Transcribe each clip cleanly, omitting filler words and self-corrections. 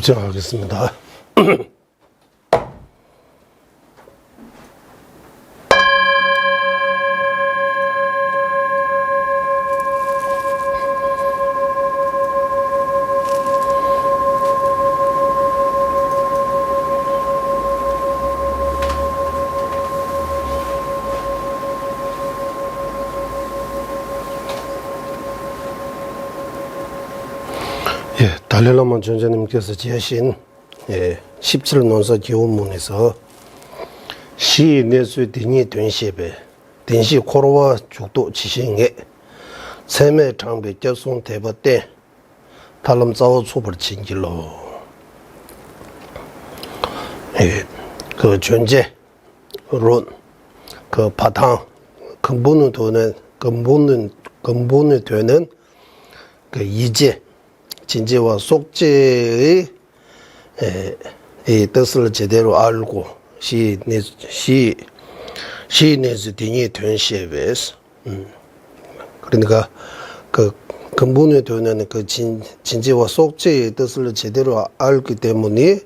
집중하겠습니다. 달렐라몬 전자님께서 지으신 17논서 기원문에서 시 내수 딩이 된시에 된시 코로와 죽도 지신에 세매 장배 격송 대버 때 달람 싸워 초벌 진길로 그 존재 론 그 바탕 근본을 되는 그 이제 진제와 속죄의 이 뜻을 제대로 알고 시내스 딩이 된 시에서 그러니까 그 근본에 되는 그 진제와 속죄의 뜻을 제대로 알기 때문에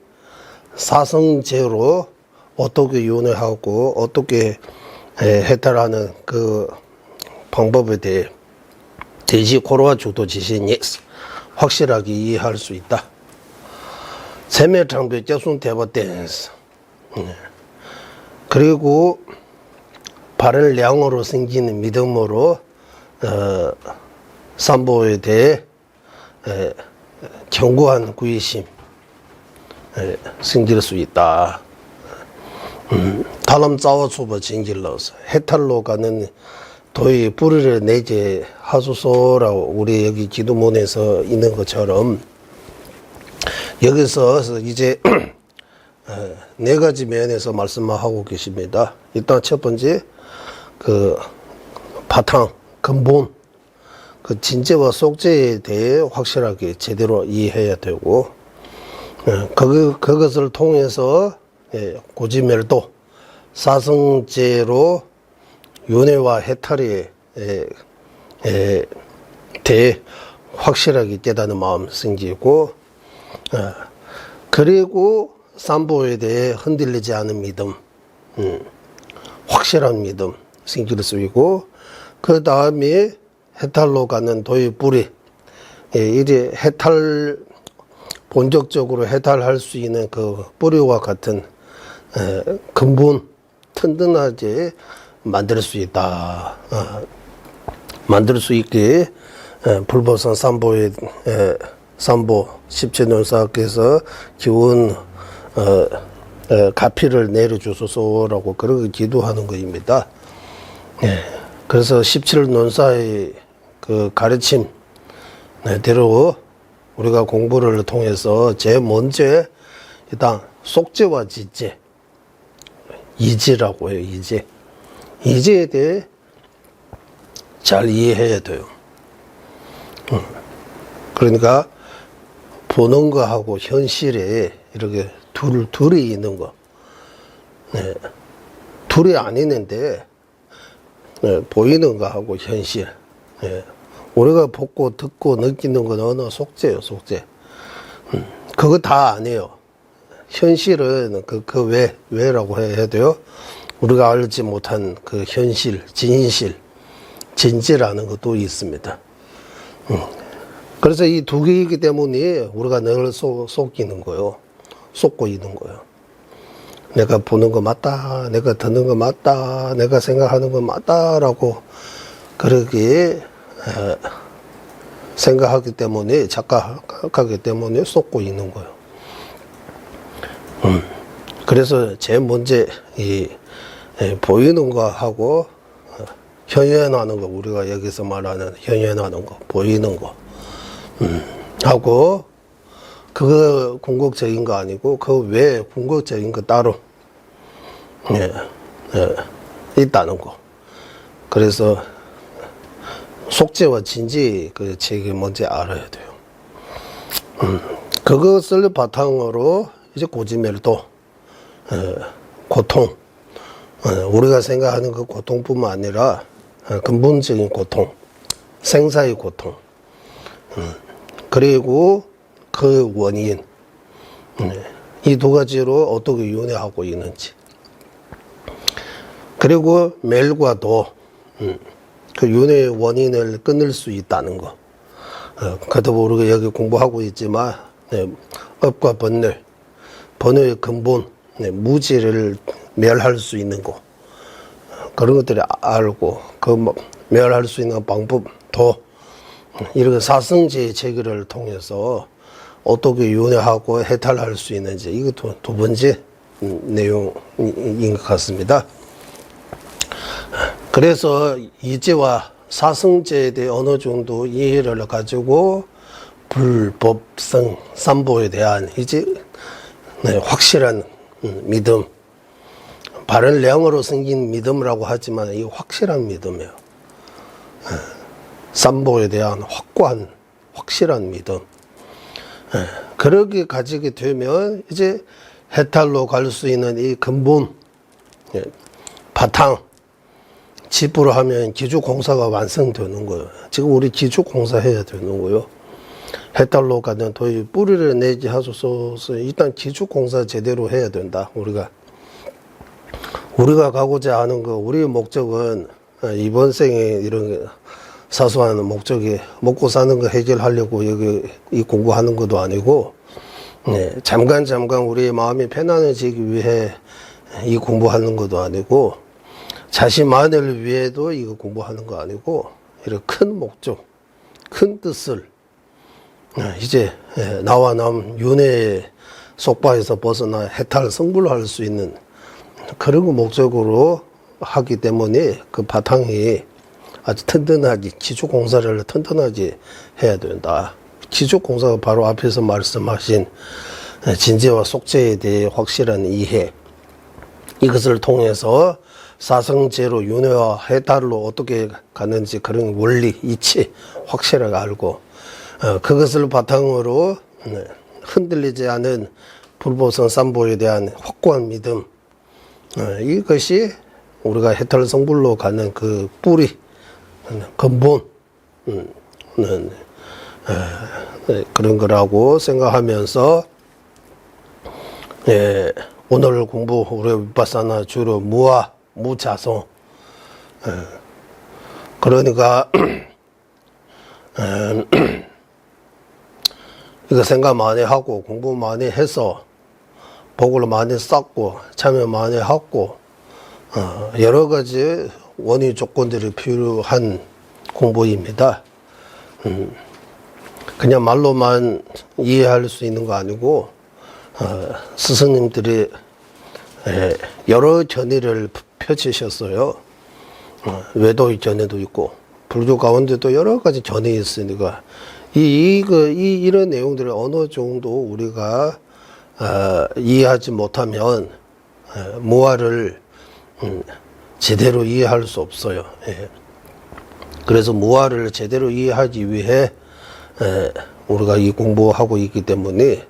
사성제로 어떻게 윤회하고 어떻게 해탈하는 그 방법에 대해 대시 코로와 주도 지신이 확실하게 이해할 수 있다. 세매장배 격송 대버 댄스. 그리고 바른 량으로 생기는 믿음으로 삼보에 대해 견고한 구의심 생길 수 있다. 다람 싸워 초보 진길러서 해탈로 가는 도의 뿌리를 내게 하소서라고 우리 여기 기도문에서 있는 것처럼 여기서 이제 네 가지 면에서 말씀하고 계십니다. 일단 첫 번째 그 바탕 근본 그 진제와 속죄에 대해 확실하게 제대로 이해해야 되고 그것을 통해서 고지멸도 사성제로 윤회와 해탈에 대해 확실하게 깨닫는 마음 생기고 그리고 삼보에 대해 흔들리지 않은 믿음 확실한 믿음 생길 수 있고 그 다음에 해탈로 가는 도의 뿌리 이제 해탈 본격적으로 해탈할 수 있는 그 뿌리와 같은 근본 튼튼하게 만들 수 있다. 만들 수 있게 불보선 삼보의 삼보 17논사께서 기운 가피를 내려주소서라고 그렇게 기도하는 것입니다. 그래서 17논사의 그 가르침대로 우리가 공부를 통해서 제일 먼저 일단 속죄와 지제 이지라고 해요. 이제에 대해 잘 이해해야 돼요. 그러니까 보는 거하고 현실에 이렇게 둘이 있는 거. 둘이 아니는데 보이는 거하고 현실. 우리가 보고 듣고 느끼는 건 어느 속죄예요, 속죄. 그거 다 아니에요. 현실은 그 왜라고 해야 돼요. 우리가 알지 못한 그 현실, 진실, 진지라는 것도 있습니다. 그래서 이 두 개이기 때문에 우리가 늘 속이는 거요. 속고 있는 거요. 내가 보는 거 맞다, 내가 듣는 거 맞다, 내가 생각하는 거 맞다라고 그렇게 생각하기 때문에, 착각하기 때문에 속고 있는 거요. 그래서 제일 먼저 보이는 거 하고 현현하는 거, 우리가 여기서 말하는 현현하는 거, 보이는 거 하고 그거 궁극적인 거 아니고 그 외에 궁극적인 거 따로 있다는 거. 그래서 속죄와 진지 그 책을 먼저 알아야 돼요. 그것을 바탕으로 이제 고지멸도 고통 우리가 생각하는 그 고통뿐만 아니라 근본적인 고통, 생사의 고통, 그리고 그 원인, 이 두 가지로 어떻게 윤회하고 있는지. 그리고 멸과 도, 그 윤회의 원인을 끊을 수 있다는 거. 그것도 모르게 여기 공부하고 있지만, 업과 번뇌, 번뇌의 근본, 무지를 멸할 수 있는 거. 그런 것들이 알고, 그 멸할 수 있는 방법도, 이렇게 사성제의 체계를 통해서 어떻게 윤회하고 해탈할 수 있는지, 이것도 두 번째 내용인 것 같습니다. 그래서 이제와 사성제에 대해 어느 정도 이해를 가지고 불법성 삼보에 대한 이제 확실한 믿음, 바른 량으로 생긴 믿음이라고 하지만 이 확실한 믿음이에요. 삼보에 대한 확고한 확실한 믿음. 그렇게 가지게 되면 이제 해탈로 갈 수 있는 이 근본, 바탕, 집으로 하면 기초공사가 완성되는 거예요. 지금 우리 기초공사 해야 되는 거예요. 해탈로 가는 도의 뿌리를 내지 하소서. 일단 기초공사 제대로 해야 된다. 우리가 가고자 하는 거, 우리의 목적은 이번 생에 이런 사소한 목적이 먹고 사는 거 해결하려고 여기 이 공부하는 것도 아니고, 잠깐 우리의 마음이 편안해지기 위해 이 공부하는 것도 아니고, 자신만을 위해도 이거 공부하는 거 아니고, 이런 큰 목적, 큰 뜻을 이제 나와 남 윤회의 속바에서 벗어나 해탈 성불할 수 있는 그런 목적으로 하기 때문에 그 바탕이 아주 튼튼하지, 기초공사를 튼튼하게 해야 된다. 기초공사가 바로 앞에서 말씀하신 진재와 속재에 대해 확실한 이해, 이것을 통해서 사성제로 윤회와 해탈로 어떻게 가는지 그런 원리, 이치 확실하게 알고, 그것을 바탕으로 흔들리지 않은 불보성 삼보에 대한 확고한 믿음, 이것이 우리가 해탈 성불로 가는 그 뿌리, 근본, 그런 거라고 생각하면서, 오늘 공부, 우리 위파사나 주로 무아, 무자성, 그러니까, 이거 생각 많이 하고, 공부 많이 해서, 복을 많이 쌓고, 참여 많이 하고, 여러 가지 원인 조건들이 필요한 공부입니다. 그냥 말로만 이해할 수 있는 거 아니고, 스승님들이 여러 전의를 펼치셨어요. 외도의 전의도 있고, 불교 가운데도 여러 가지 전이 있으니까, 이런 내용들을 어느 정도 우리가, 이해하지 못하면, 무아를, 제대로 이해할 수 없어요. 그래서 무아를 제대로 이해하기 위해, 우리가 이 공부하고 있기 때문에,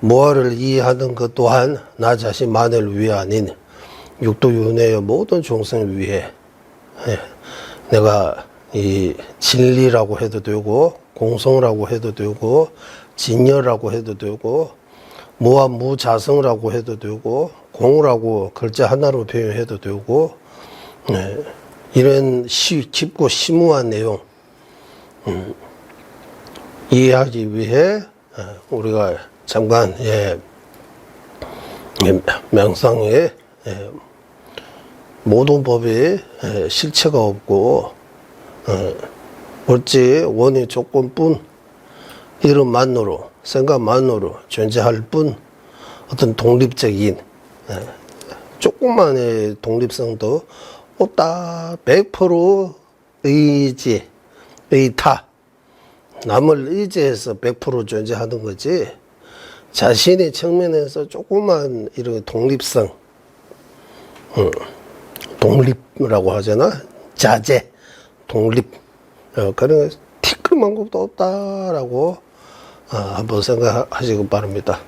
무아를 이해하는 것 또한 나 자신만을 위해 아닌 육도윤회의 모든 종생을 위해, 내가 이 진리라고 해도 되고, 공성이라고 해도 되고, 진여라고 해도 되고, 무아 무자성이라고 해도 되고, 공이라고 글자 하나로 표현해도 되고, 이런 깊고 심오한 내용 이해하기 위해 우리가 잠깐 명상에 모든 법에 실체가 없고 어찌 원의 조건뿐 이름만으로 생각만으로 존재할 뿐 어떤 독립적인 조금만의 독립성도 없다. 100% 의지, 의타, 남을 의지해서 100% 존재하는 거지, 자신의 측면에서 조그만 이런 독립성, 독립이라고 하잖아. 자제, 독립, 그런 티끌만 것도 없다라고 한번 생각하시기 바랍니다.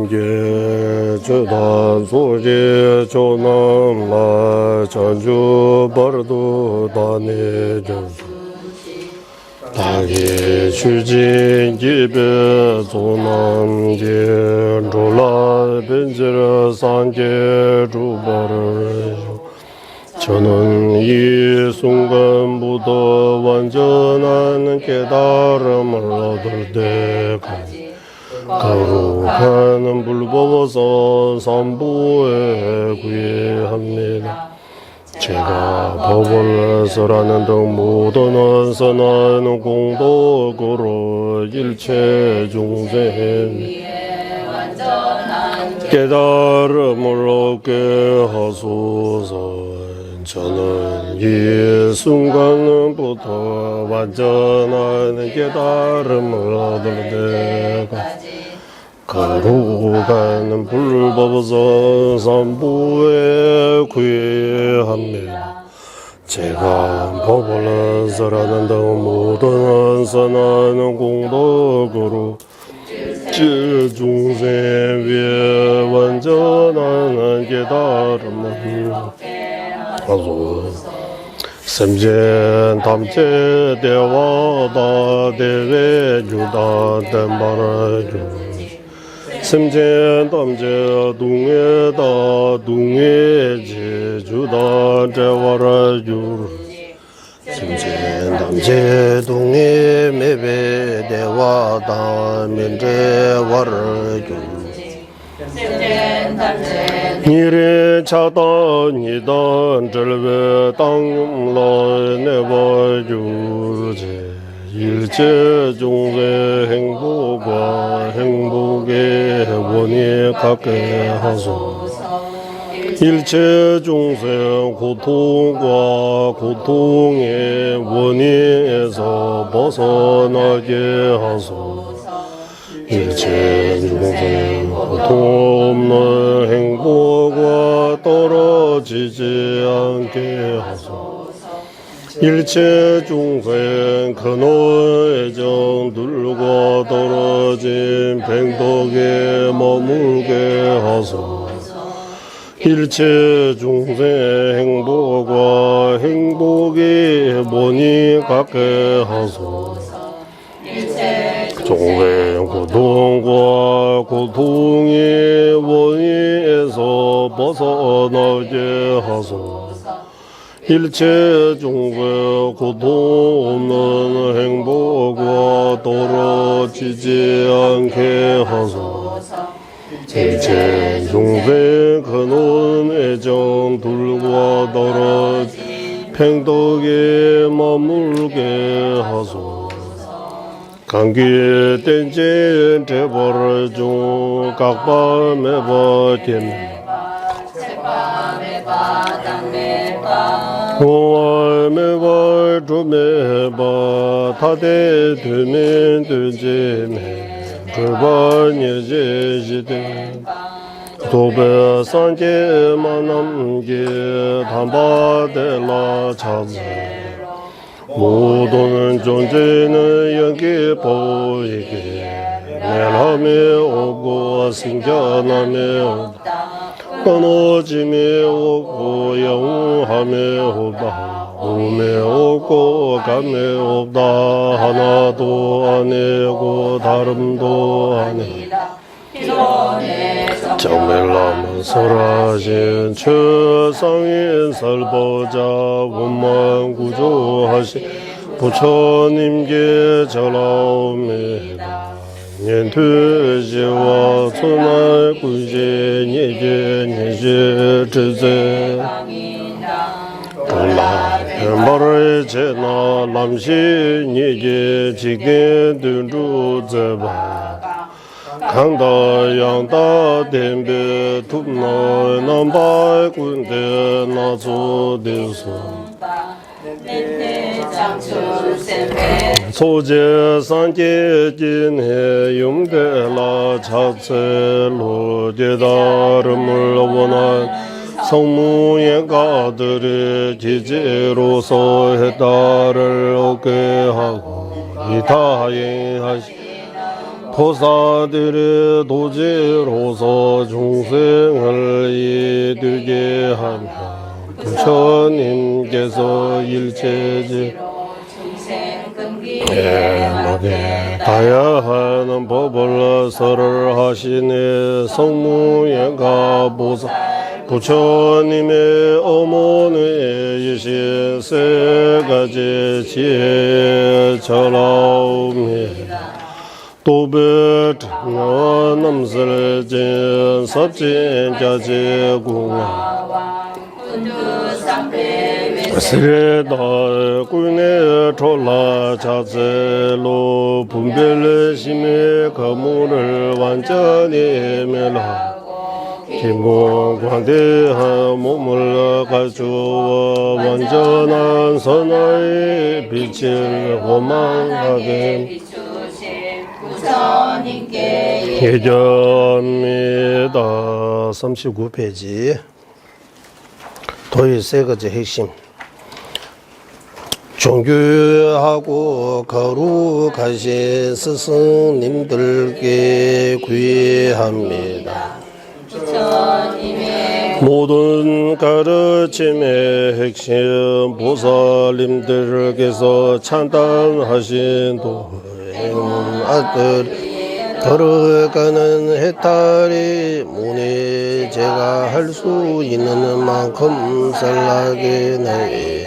남계 주단 소리 조남라 전주 버도 다내전 다기 추진 기베 조남계 졸라 벤지르 산계 주버를 저는 이 순간부터 완전한 깨달음을 얻을 때까지 거룩한 불법에서 삼부에 구애합니다. 제가 법을 설하는 등 모든 선한 공덕으로 일체 중생 깨달음을 얻게 하소서. 저는 이 순간부터 완전한 깨달음을 얻을 때까지 거룩한 불법에서 삼부에 구애합니다. 제가 법을 설하는 등 모든 선한 공덕으로 중생 위에 완전한 깨달음을 semjen tamche devada deve juda dembara ju semjen tamche dungye da dungye je juda devara ju semjen tamche dungye mebe devada mende vara ju 니레 차단이단 절베 땅용라 내바주제 일체 중세 행복과 행복의 원이 갖게 하소서. 일체 중생 고통과 고통의 원인에서 벗어나게 하소서. 일체 중생 고통 없는 행복과 떨어지지 않게 하소서. 일체 중생 근원 애정들과 떨어진 뱅덕에 머물게 하소서. 일체 중생 행복과 행복의 본이 갖게 하소서. 중생 고통과 고통의 원인에서 벗어나게 하소서. 일체 중생 고통 없는 행복과 떨어지지 않게 하소서. 일체 중생 근원 애정들과 떨어진 팽덕에 머물게 하소서. 강기에 땐지 대벌을 중 각밤에 버팀 공알메바 주메바 타대 되면 되지메 불반이 제시대 도배 산계만 남게 담바대라 참세 모든 존재는 여기 보이게 멸함이 오고 생겨남이 없다. 끊어짐이 없고 영함이 없다. 음이 없고 감이 없다. 하나도 아니고 다름도 아니다. 정밀함은 설하신 최상인 설보자 원만 구조하신 부처님께 전하옵니다. 년퇴지와 천하 구제 예제 예제 제제 달라 말을 제나 남신 예제 지게 든주 제바 강다 양다 덴베 툭노 남바 군데 나조데소 소제 산계 진해 용대라 차체로 제다름을 원한 성무의 가들의 지지로서 해달을 얻게 하고 이타행하시 보사들의 도지로서 중생을 이두게 하며 부처님께서 일체지 목에 다야하는 법을 설을 하시네. 성무예가 보사 부처님의 어머니이신 세 가지 지혜 절하옵니다. 도배트나 남설진 섭진자지 공화 세다 꾸네 촐라 자세로 분별심의 거물을 완전히 멸하 김공광대한 몸을 가주어 완전한 선의 빛을 호망하게 계절입니다. 39페이지 도의 세 가지 핵심. 존귀하고 거룩하신 스승님들께 구의합니다. 모든 가르침의 핵심 보살님들께서 찬단하신 도행 아들 걸어가는 해탈이 문에 제가 할 수 있는 만큼 살라게 내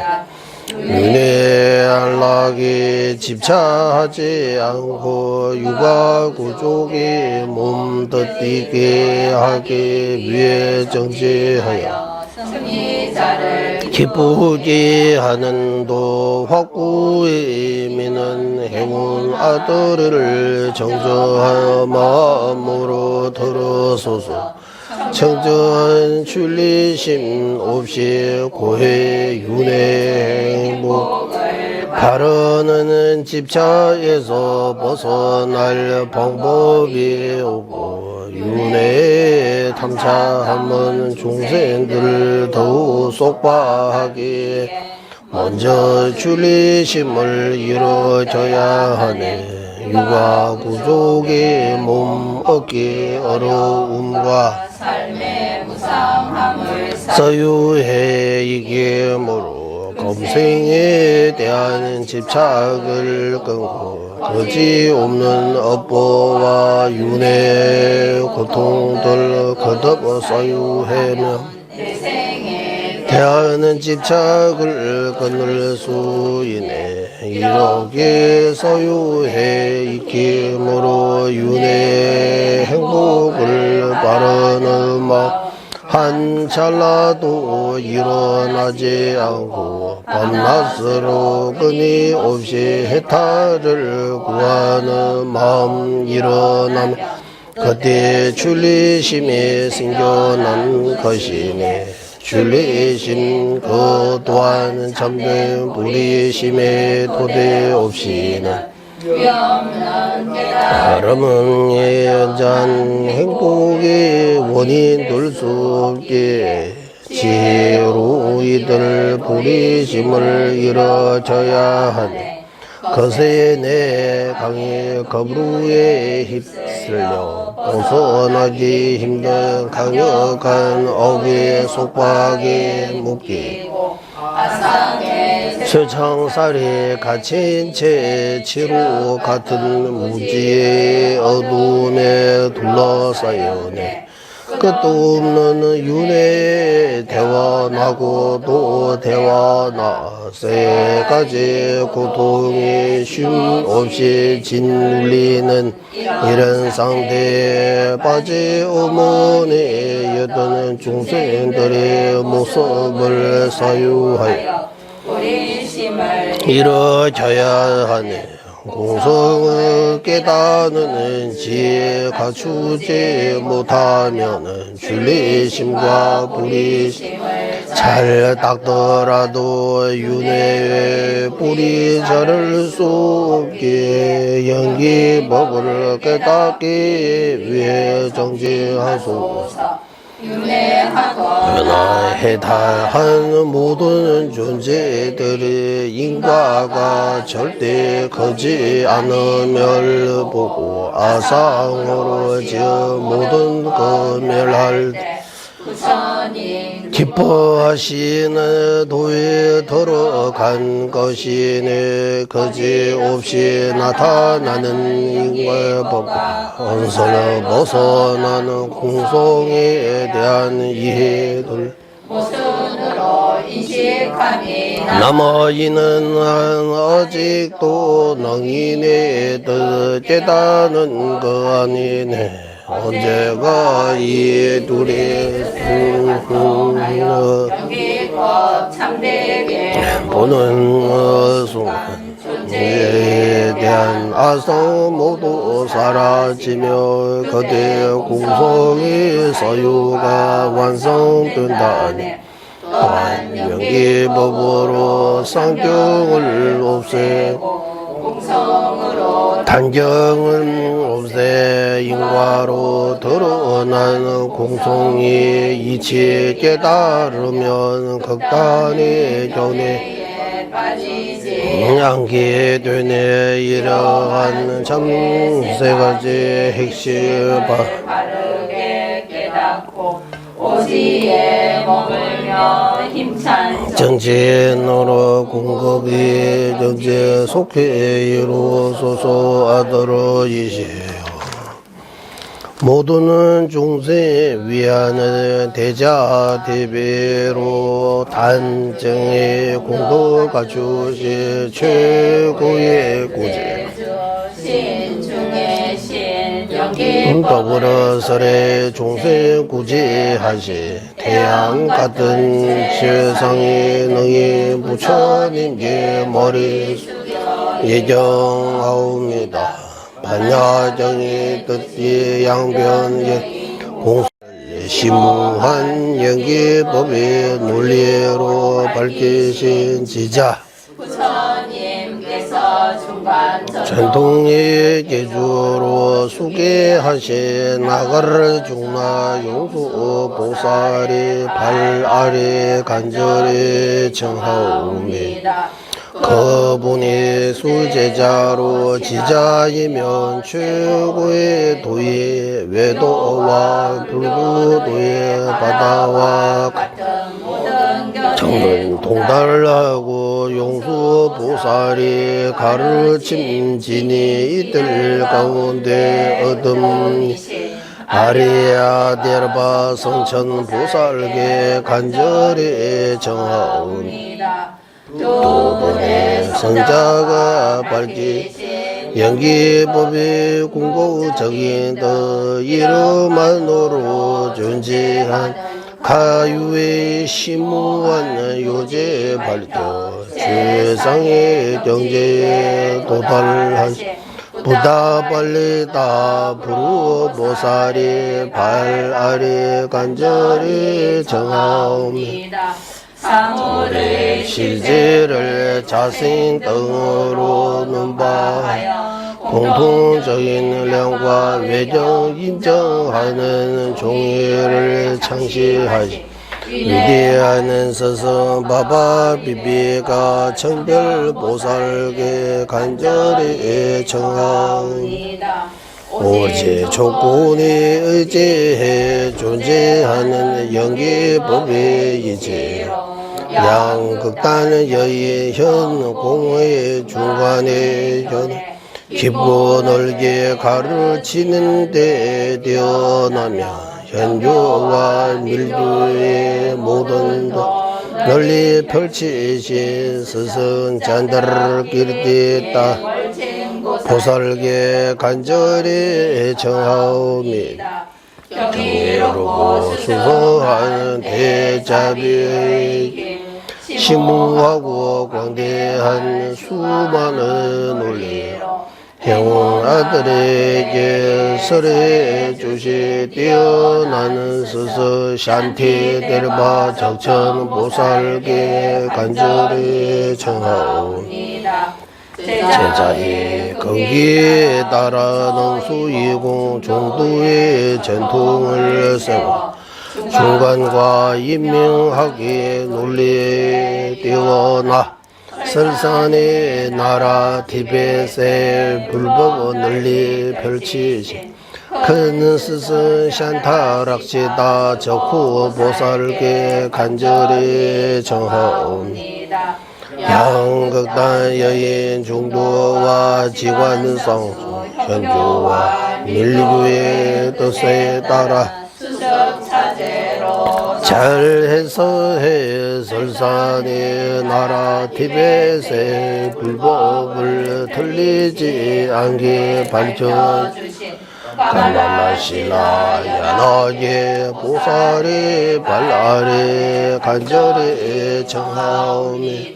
윤회 안락에 집착하지 않고 육아 구족에 몸 덧띠게 하기 위해 정지하여 기쁘게 하는 도 확고의 미는 행운 아들을 정저한 마음으로 들어소서. 청전 출리심 없이 고해 윤회 행복 바르는 집착에서 벗어날 방법이 오고 윤회에 탐사하면 중생들 더욱 속박하게 먼저 출리심을 이루어져야 하네. 육아 구족의 몸 얻기 어려움과 삶의 무상함을 서유해 이기므로 검생에 대한 집착을 끊고 거지없는 업보와 윤회 고통들 거듭 서유하며 대하는 집착을 끊을 수 있네. 이렇게 소유해 익힘으로 윤회 행복을 바라는 한 찰나도 일어나지 않고 밤낮으로 끊임없이 해탈을 구하는 마음 일어나면 그때 출리심이 생겨난 것이네. 출리심 그 또한 참된 불리심의 토대 없이는 바람은 예언잔 행복의 원인 될 수 없게 지혜로 이들 불리심을 이뤄져야 하네. 거세에 내 강의 거부에 휩쓸려 벗어나기 힘든 강력한 어귀의 속박에 묶이고 최창살에 갇힌 채 치로 같은 무지의 어둠에 둘러싸여네. 끝도 없는 윤회에 대화나고 또 대화나 세 가지 고통이 쉼 없이 짓눌리는 이런 상태에 빠짐없는 여든 중생들의 모습을 사유하여 이루어져야 하네. 공성을 깨닫는 지혜 갖추지 못하면 출리심과 불리심을 잘 닦더라도 윤회에 뿌리 자를 수 없게 연기법을 깨닫기 위해 정지하소서. 해탈한 모든 존재들의 인과가 절대 거지 않음을 보고 아상으로 지어 모든 거멸할 기뻐하시는 도에 들어간 것이네 거지 없이 나타나는 인과의 법과 언선을 벗어나는 공성에 대한 이해들 나머지는 아직도 능인의 뜻 깨닫는 거 아니네 언제가 이 둘이 보는 순간에 대한 아성 모두 사라지며 그대 공성의 소유가 완성된다니 또한 명기법으로 상경을 없애고 단경은 없애 인과로 드러나는 공성이 이치 깨달으면 극단의 견해 양기에 되네 이러한 참 세 가지 핵심 바르게 깨닫고 오지에 머물며 힘찬 정진으로 공급이 정제 속해 이루소서 아들이시여 모두는 중생 위하는 대자 대비로 단정의 공도 갖추시 최고의 구제 법으로 설에 종생 구제하시 태양 같은 세상에 너희 부처님께 머리 예정하옵니다. 반야정의 뜻이 양변의 공설 심무한 연기법의 논리로 밝히신 지자 전통의 계주로 수계하신 나가를 중나 용수 보살이 발 아래 간절히 청하옵니다. 그분이 수제자로 지자이면 최고의 도의 외도와 불구도의 바다와 정은 동달하고 용수 보살이 가르침 진이 이들 가운데 얻음 아리아 데르바 성천 보살께 간절히 정하옵니다. 두 번의 성자가 밝히 연기법의 궁고적인 더 이름만으로 존재한 가유의 심무한 요제 발표 최상의 경제에 도달하시 보다 빨리 다 부르 보살이 발 아래 간절히 정하옵니다. 사물의 실제를 자신 등으로는 바 공통적인 량과 외정 인정하는 종이를 창시하시 위대한 스승 바바 비비가 청별보살께 간절히 청하옵니다. 오직 조건이 의지해 존재하는 연기법의 이제 양극단의 여의 현 공의 중간에 현 깊고 넓게 가르치는 데 되어나며 현조와 밀주의 모든 것 널리 펼치신 스승 잔달길띠 따 보살께 간절히 청하옵니다. 경이롭고 수고하는 대자비에게 심무하고 광대한 수많은 논리로 해온 아들에게 설해 주시 뛰어나는 스스 샨티 데르바 적천 보살께 간절히 청하옵니다. 제자의 거기에 따라 능수이공 종두의 전통을 세워 중간과 임명하게 논리에 띄워나 설산의 나라 티벳에 불법 널리 펼치지 큰 스승 샨타락시다 적후 보살께 간절히 정하오니 양극단 여인 중도와 지관성 현주와 밀주의 뜻에 따라 잘해서 해설산의 나라 티벳의 불법을 틀리지 않게 밝혀주신 갈랄라시라 야나게 보살이 발 아래 간절히 청하오니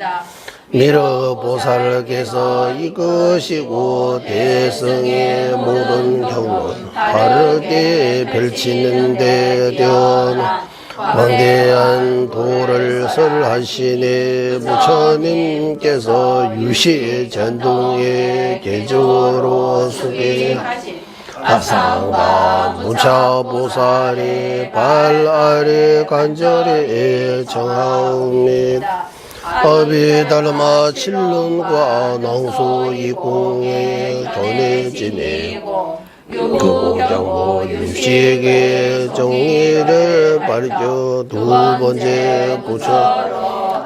미러 보살께서 이것이고 대승의 모든 경론 다르게 펼치는 데 되어나 광대한 도를 설하시네 부처님께서 유시 전동의 계적으로 수계하신 가상가 무차보살이 발 아래 간절히 정하옵니다. 아비달마 칠륜과 낭수 이공에 전해지네 그공장모 육식의 정의를 밝혀 두 번째 부처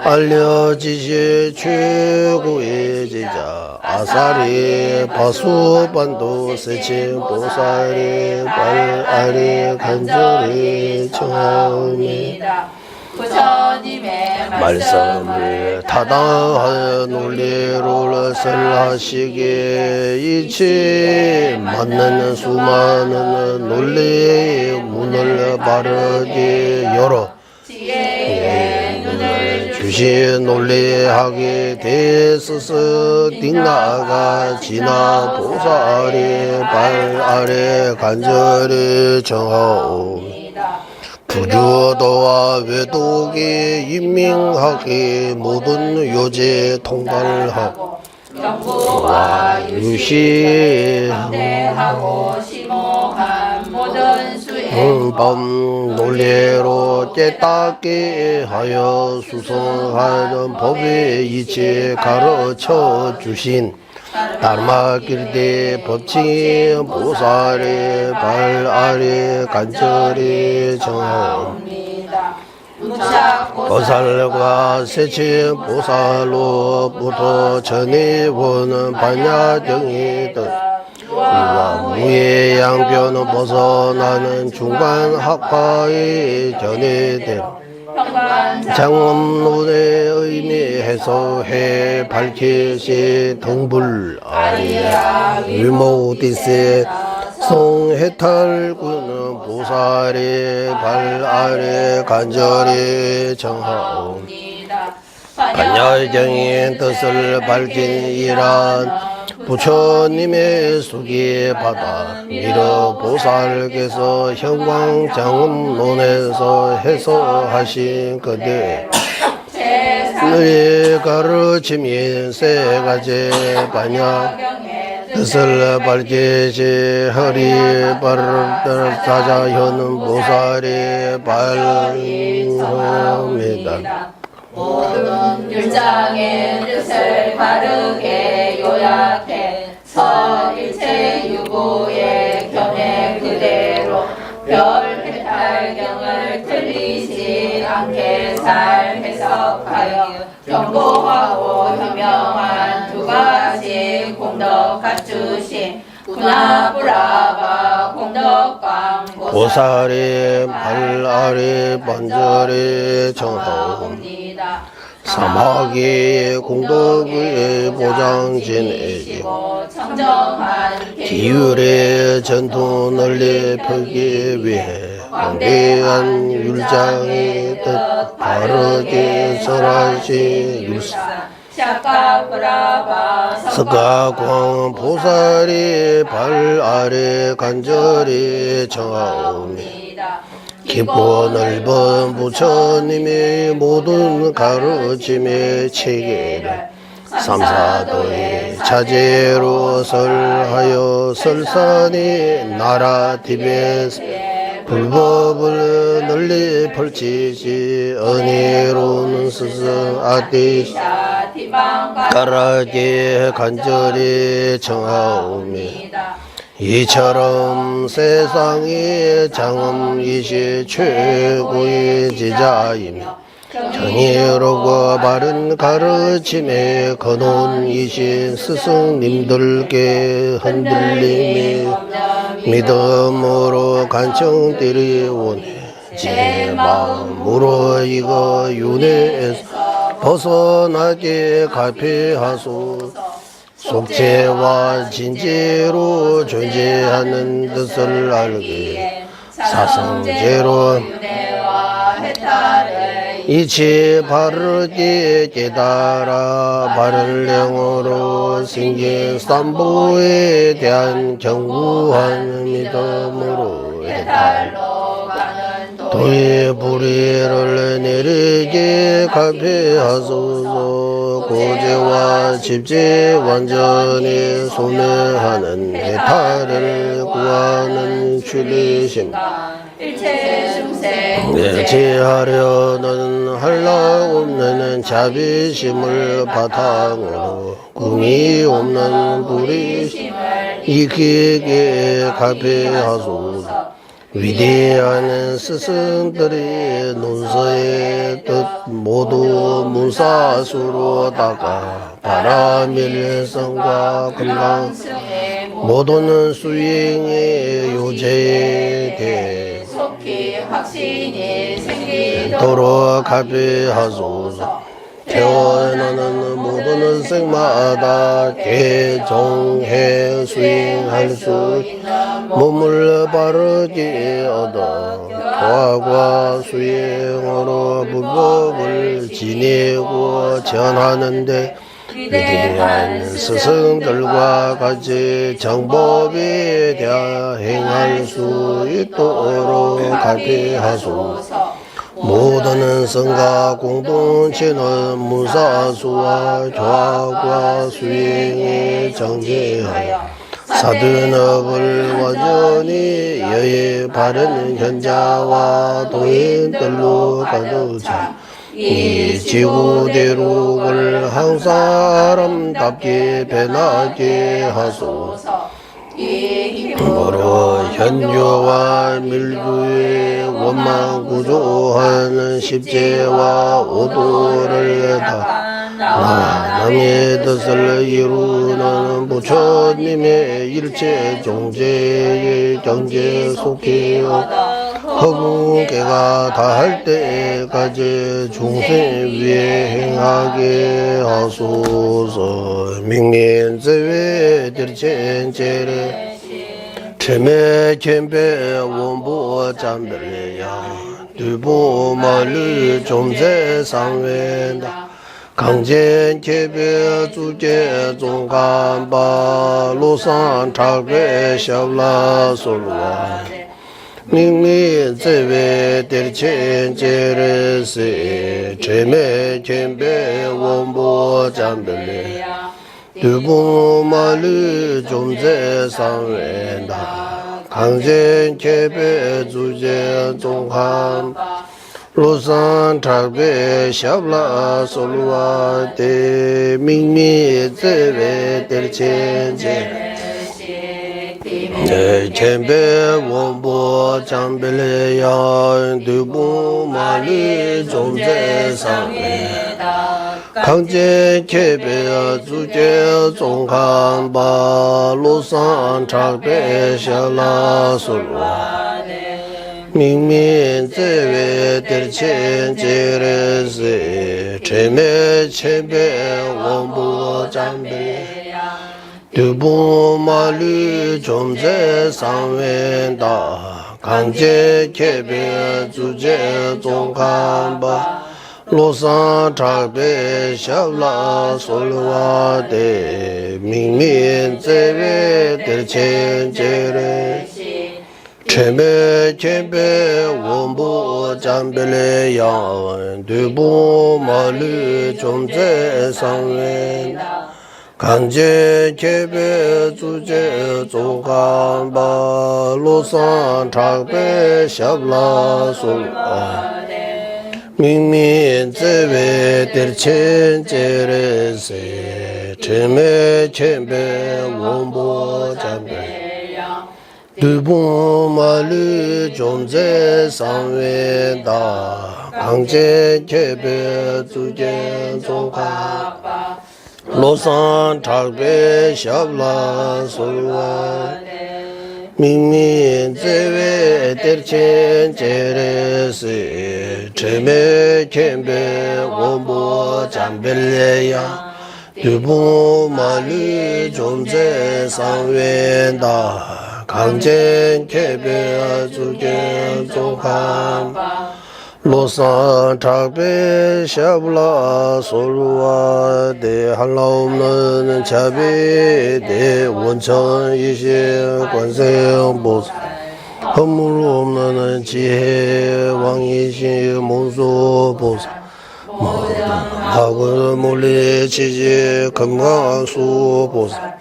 알려지시 최고의 제자 아사리 바수반도 세칭 보살이 발 아래 간절히 청하옵니다. 부처님의 말씀을 타당한 논리로 설하시기에 이치 맞는 수많은 논리의 문을 바르게 열어 지혜의 눈을 주신 논리하게 대스스 띵나가 지나 보살이 발 아래 간절히 정하옵니다. 부주도와 외독에 임명하게 모든 요제 통달하고 경부와 유시하고 심오한 모든 수행 범 논리로 깨닫게 하여 수성하는 법의 이치 가르쳐 주신 다르마길대 법칭 보살의 발 아래 간절히 정하옵니다. 보살과 세칭 보살로부터 전해오는 반야정의 뜻 이와 무의 양변을 벗어나는 중간 학파의 전해대로 장엄론의 의미 해소해 밝히시 등불 아리야 일모디세 송해탈구는 보살의 발 아래 간절히 정하옵니다. 반야정의 뜻을 밝힌 이란 부처님의 수기 받아 미러 보살께서 현광장엄론에서 해소하신 그대 너의 가르침인 세 가지 반야 뜻을 밝히시 허리 바를 사자현은 보살이 발음이다. 모든 율장의 뜻을 바르게 요약해 서일체 유고의 견해 그대로 별해탈경을 틀리지 않게 잘 해석하여 경고하고 현명한 두 가지 공덕 갖추신 구나브라바 공덕광 보살의 발 아래 반절에 정하옵니다. 사마귀의 공덕의 보장진이시고 청정한 기율의 전투 널리 펴기 위해 광대한 율장의 뜻 바르게 설하신 율사 석가광 보살이 발 아래 간절히 정하옵니다. 깊고 넓은 부처님의 모든 가르침의 체계를 삼사도의 자제로 설하여 설산이 나라 티벳 불법을 널리 펼치시 은혜로운 스승 아디시 따라게 간절히 청하오미 이처럼 세상의 장엄이시 최고의 제자이며 정의롭고 바른 가르침에 근원이신 스승님들께 흔들림이 믿음으로 간청드리오니 제 마음으로 이거 윤회에서 벗어나게 갈피하소서. 속죄와 진죄로 존재하는 뜻을 알게 사성제로 이치 바르게 깨달아 바른 영으로 생긴 삼보에 대한 견고한 믿음으로 도의 불의를 내리게 갈피하소서. 고제와 집제 완전히 소멸하는 해탈을 구하는 주리심 제하려는 한라 없는 자비심을 바탕으로 궁이 없는 불의심을 익히게 갈피하소서. 위대한 스승들의 논서의 뜻 모두 문사수로 다가 바라밀성과 건강 모든 수행의 요제에 대해 속히 확신이 생기도록 도로 갈피하소서. 태어나는 모든 생마다 개종해 수행할 수 있는 몸을 바르게 얻어 도학과 수행으로 불법을 지내고 전하는데 위대한 스승들과 같이 정법에 대하 행할 수 있도록 갈피하소서. 모든 성가 공동체는 문사수와 교학과 수행에 정제하여 사둔업을 완전히 여의 바른 현자와 도인들로 가득차 이 지구대륙을 항상 아름답게 변하게 하소서. 바로 현교와 밀주의 원망 구조하는 십제와 오도를 다 남의 뜻을 이루는 부처님의 일체 종제의 경제 속해 허공계가 다할 때까지 중생 위에 행하게 하소서. 명민제외 들첸제를 체매 캠배 원보 잠들야 두보마르 좀제상wen다 강젠 개별 주제 종간바 로산 작배 샤블라 솔와 명민제외 들첸제르세 체매 캠배 원보 잠들야 두부마르 좀제상wen다 강젠 개배 주제 종한 로산 작배 샤블라 솔와 데 민미제외 들첸제 쳔배 원보 잠벨레야 두부마르 좀제상wen다 강제 개배 주제 종간바 로산 작배 샤라 솔와 민민제외 들첸제르세 체매 체배 원보 잠벨 두부마르 좀제상wen다 강제 개배 주제 종간바 로산 작배 샤블라 솔와 데 민민제외 들첸제르 체매 체배 원보 잠벨레야 두부마르 좀제상wen다 강제 개배 주제 종간바 로산 작배 샵라 솔아 민민 제외 들친 제레세 제메 쳔베 원보 잠베 두부마르 존재 상외다 강제 개배 주제 종간 로산 작배 샵라 솔와 민민 제외 들친 제레세 제메 쳔베 원보 잠벨레야 두부마르 존재 상외다 강제 개배 주제 종간 로산 작배 샤블라 솔루와 대 한라없는 자비 대 원천 이시 관세음 보살 허물 없는 지혜 왕이시 몽수 보살 하고 물리치지 금강수 보살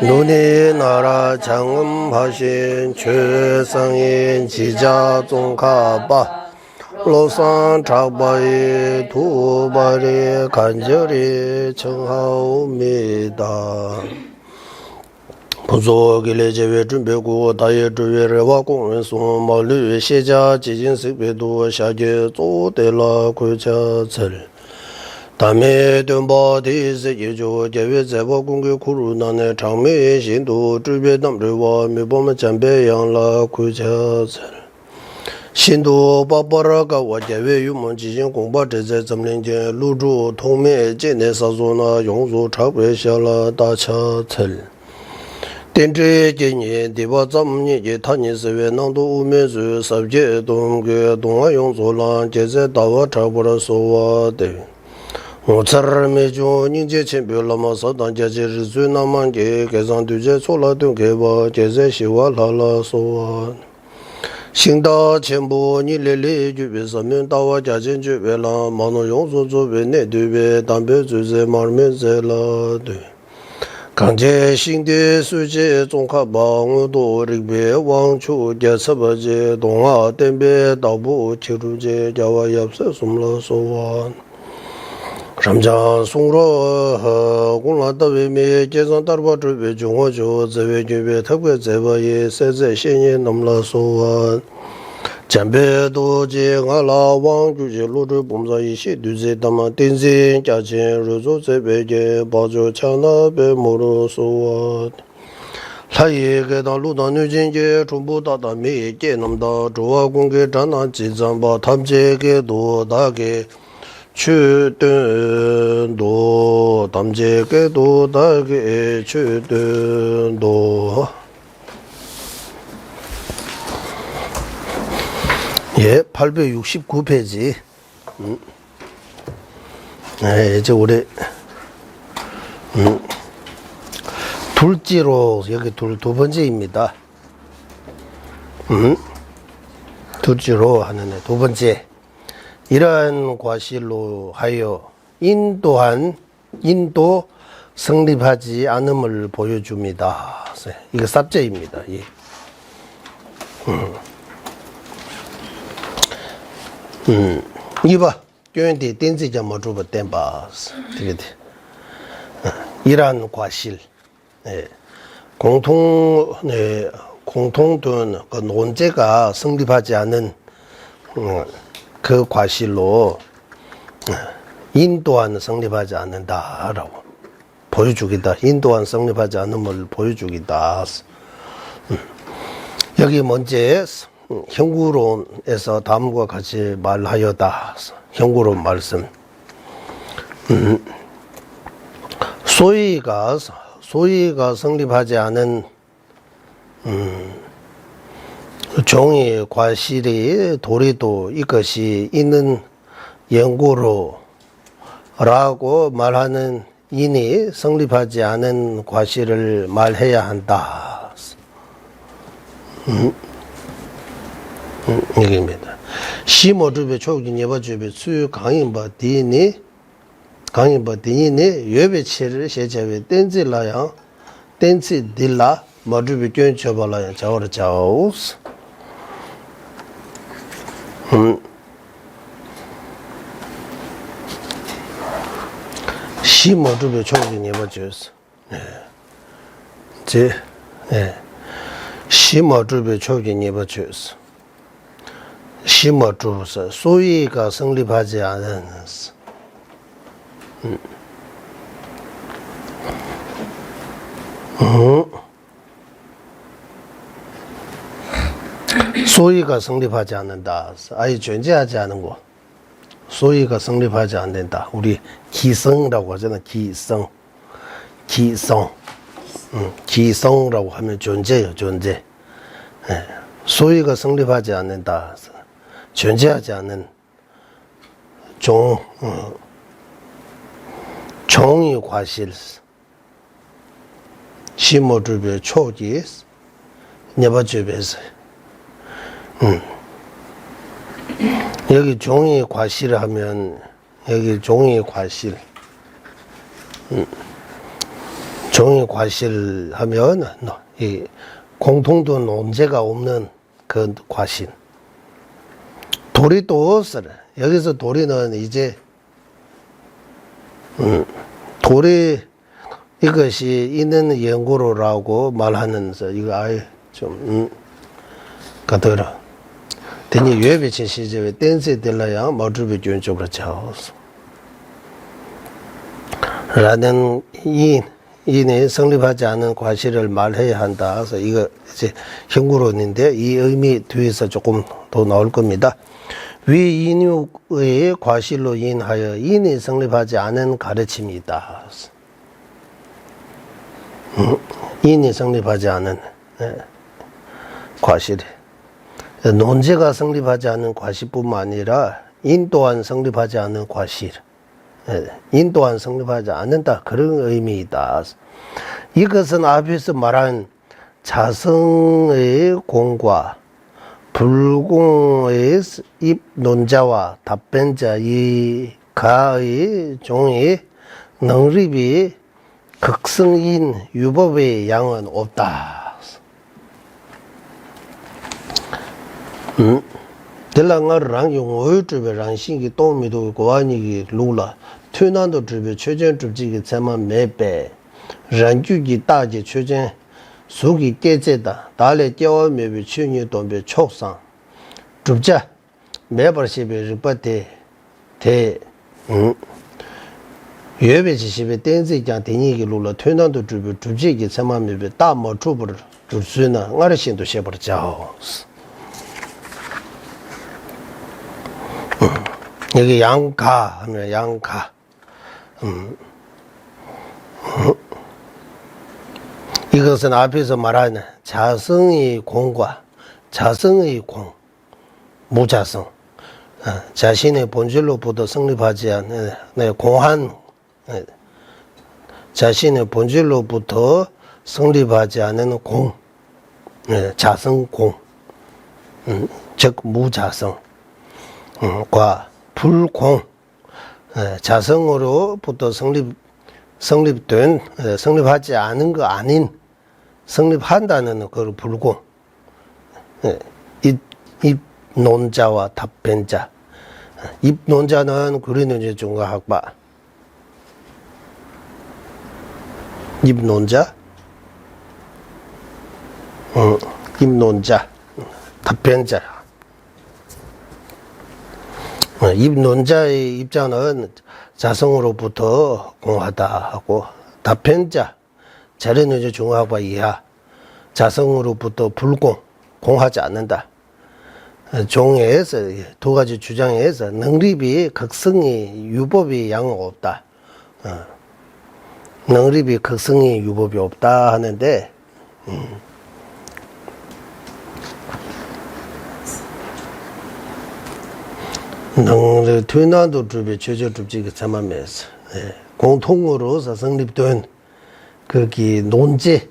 눈이 나라 장엄하신 최상인 지자종가바 로산 작바의 두발이 간절히 청하옵니다. 부족일의 제외 준비고 다의 주의와 공연송 말류 시자 지진습에도 샤게 조대라 구자철 담에 덤바디스 예조 제외 제보 공개 쿠루나네 장매 신도 주변 남들과 미범 잠배양라 구자철 신도 바바라가 와제외 유문 지진 공바 제제 점령제 루주 통매 제내사조나 용조 차배샤라 다차철 dentre jenye deba zamnye je tanye sewe nangdo ume zu sabje dongge donga yongzo lan jeze dawa chabura sowa de ngotsar me jo ningje chenpyo lama sadan jaje rizu namange kezan duje chola dongge ba jeze shiwa lala sowa Xingda qianbo ni lele jube samen dawa jajen jube la mano yongzo jube ne dube dambe zuze marmen ze la de 강제 신대 수제 종합방 도릭배 왕초 제서버제 동아 덴베 다부 치루제 자와 엽서 숨러 소원 ramja sungro gongla we jesan darba zhe jongwa jo zewe jube tabwe zeba ye seze shenye namla sowa jambe do je ngala wang ju je lu zhe bomza yi shi du ze dama denzi jia chen ru zo zebe je ba jo chana be moro sowa lai ye ge da lu da nu jin je chun bu da da me ye nam da zhuo wa gong ge zhan na ji zang ba tam je ge do da ge 추든도 담제게도 다게 추든도 예 869페이지 네 이제 우리 둘째로 여기 두 번째입니다 둘째로 하는 두 번째 이러한 과실로 하여 인도 성립하지 않음을 보여줍니다. 이거 삽제입니다. 예. 이봐, 교연대 댄스자 뭐 주버 댄바, 되게 이러한 과실, 예. 공통된 그 논제가 성립하지 않은 그 과실로 인도안 성립하지 않는다라고 보여주기다. 인도안 성립하지 않음을 보여주기다. 여기 먼저 형구론에서 다음과 같이 말하여다. 형구론 말씀. 소위가 성립하지 않은 종이 과실이 도리도 이것이 있는 연구로 라고 말하는 인이 성립하지 않은 과실을 말해야 한다. 이겁니다. 시모주배 초기 예보주배 수유 강인바 디니 강의 뭐 디니 예배치를 세제베 댄지라야 댄지 딜라 머주비 견 쳐발라야 자오르 자오스 시모주비 초기 예버주스 제 시모주비 초기 예버주스 시모주스 소위가 성립하지 않은 소위가 성립하지 않는다. 아예 존재하지 않은 거. 소위가 성립하지 않는다. 우리 기성이라고 하잖아. 기성. 기성이라고 하면 존재예요. 존재. 소위가 성립하지 않는다. 존재하지 않는 종이 과실. 시모주배 초기 네버주배에서 여기 종이 과실 하면 여기 종이 과실 종이 과실 하면 이 공통도 논제가 없는 그 과실 도리 또 없어요. 여기서 도리는 이제 도리 이것이 있는 연구로라고 말하면서 이거 아예 좀 가더라. 대니 예배치 시제에 댄스 될라야 머주비 균쪽으로 자오스. 라는 이내 성립하지 않은 과실을 말해야 한다. 그래서 이거 이제 현구론인데 이 의미 뒤에서 조금 더 나올 겁니다. 위 인육의 과실로 인하여 인이 성립하지 않은 가르침이다. 인이 성립하지 않은 과실. 논제가 성립하지 않은 과실뿐만 아니라 인 또한 성립하지 않은 과실. 인 또한 성립하지 않는다. 그런 의미이다. 이것은 앞에서 말한 자성의 공과 불공의 입논자와 답변자 이 가의 종의 능립이 극성인 유법의 양은 없다. 델랑아랑 용어의 주변랑 신기 도미도 고안이기 루라 퇴난도 주변 최전 주지기 제만 매배 란규기 다지 최전 속이 깨제다 달래 깨워 매비 취니 돈배 촉상 줍자 매버시베 르바데 대 예배지시베 댄스장 대니기 루라 퇴난도 주변 주지기 제만 매배 다뭐 주부를 줄수나 어르신도 셔버자오 여기 양가 하면 양가 이것은 앞에서 말하는 자성의 공과 자성의 공 무자성 자신의 본질로부터 성립하지 않는 공한 자신의 본질로부터 성립하지 않는 공 자성공 즉 무자성 과 불공 자성으로부터 성립하지 않은 거 아닌 성립한다는 그 불공 입논자와 답변자 입논자는 구리논제 중과학바 입논자 입논자 답변자 입논자의 입장은 자성으로부터 공하다 하고 답변자 자료논제 중화학과 이하 자성으로부터 불공 공하지 않는다. 종에서 두 가지 주장에서 능립이 극성이 유법이 양은 없다. 능립이 극성이 유법이 없다 하는데 퇴난도 주비 최저 주비가 참아면서 공통으로서 성립된 거기 논제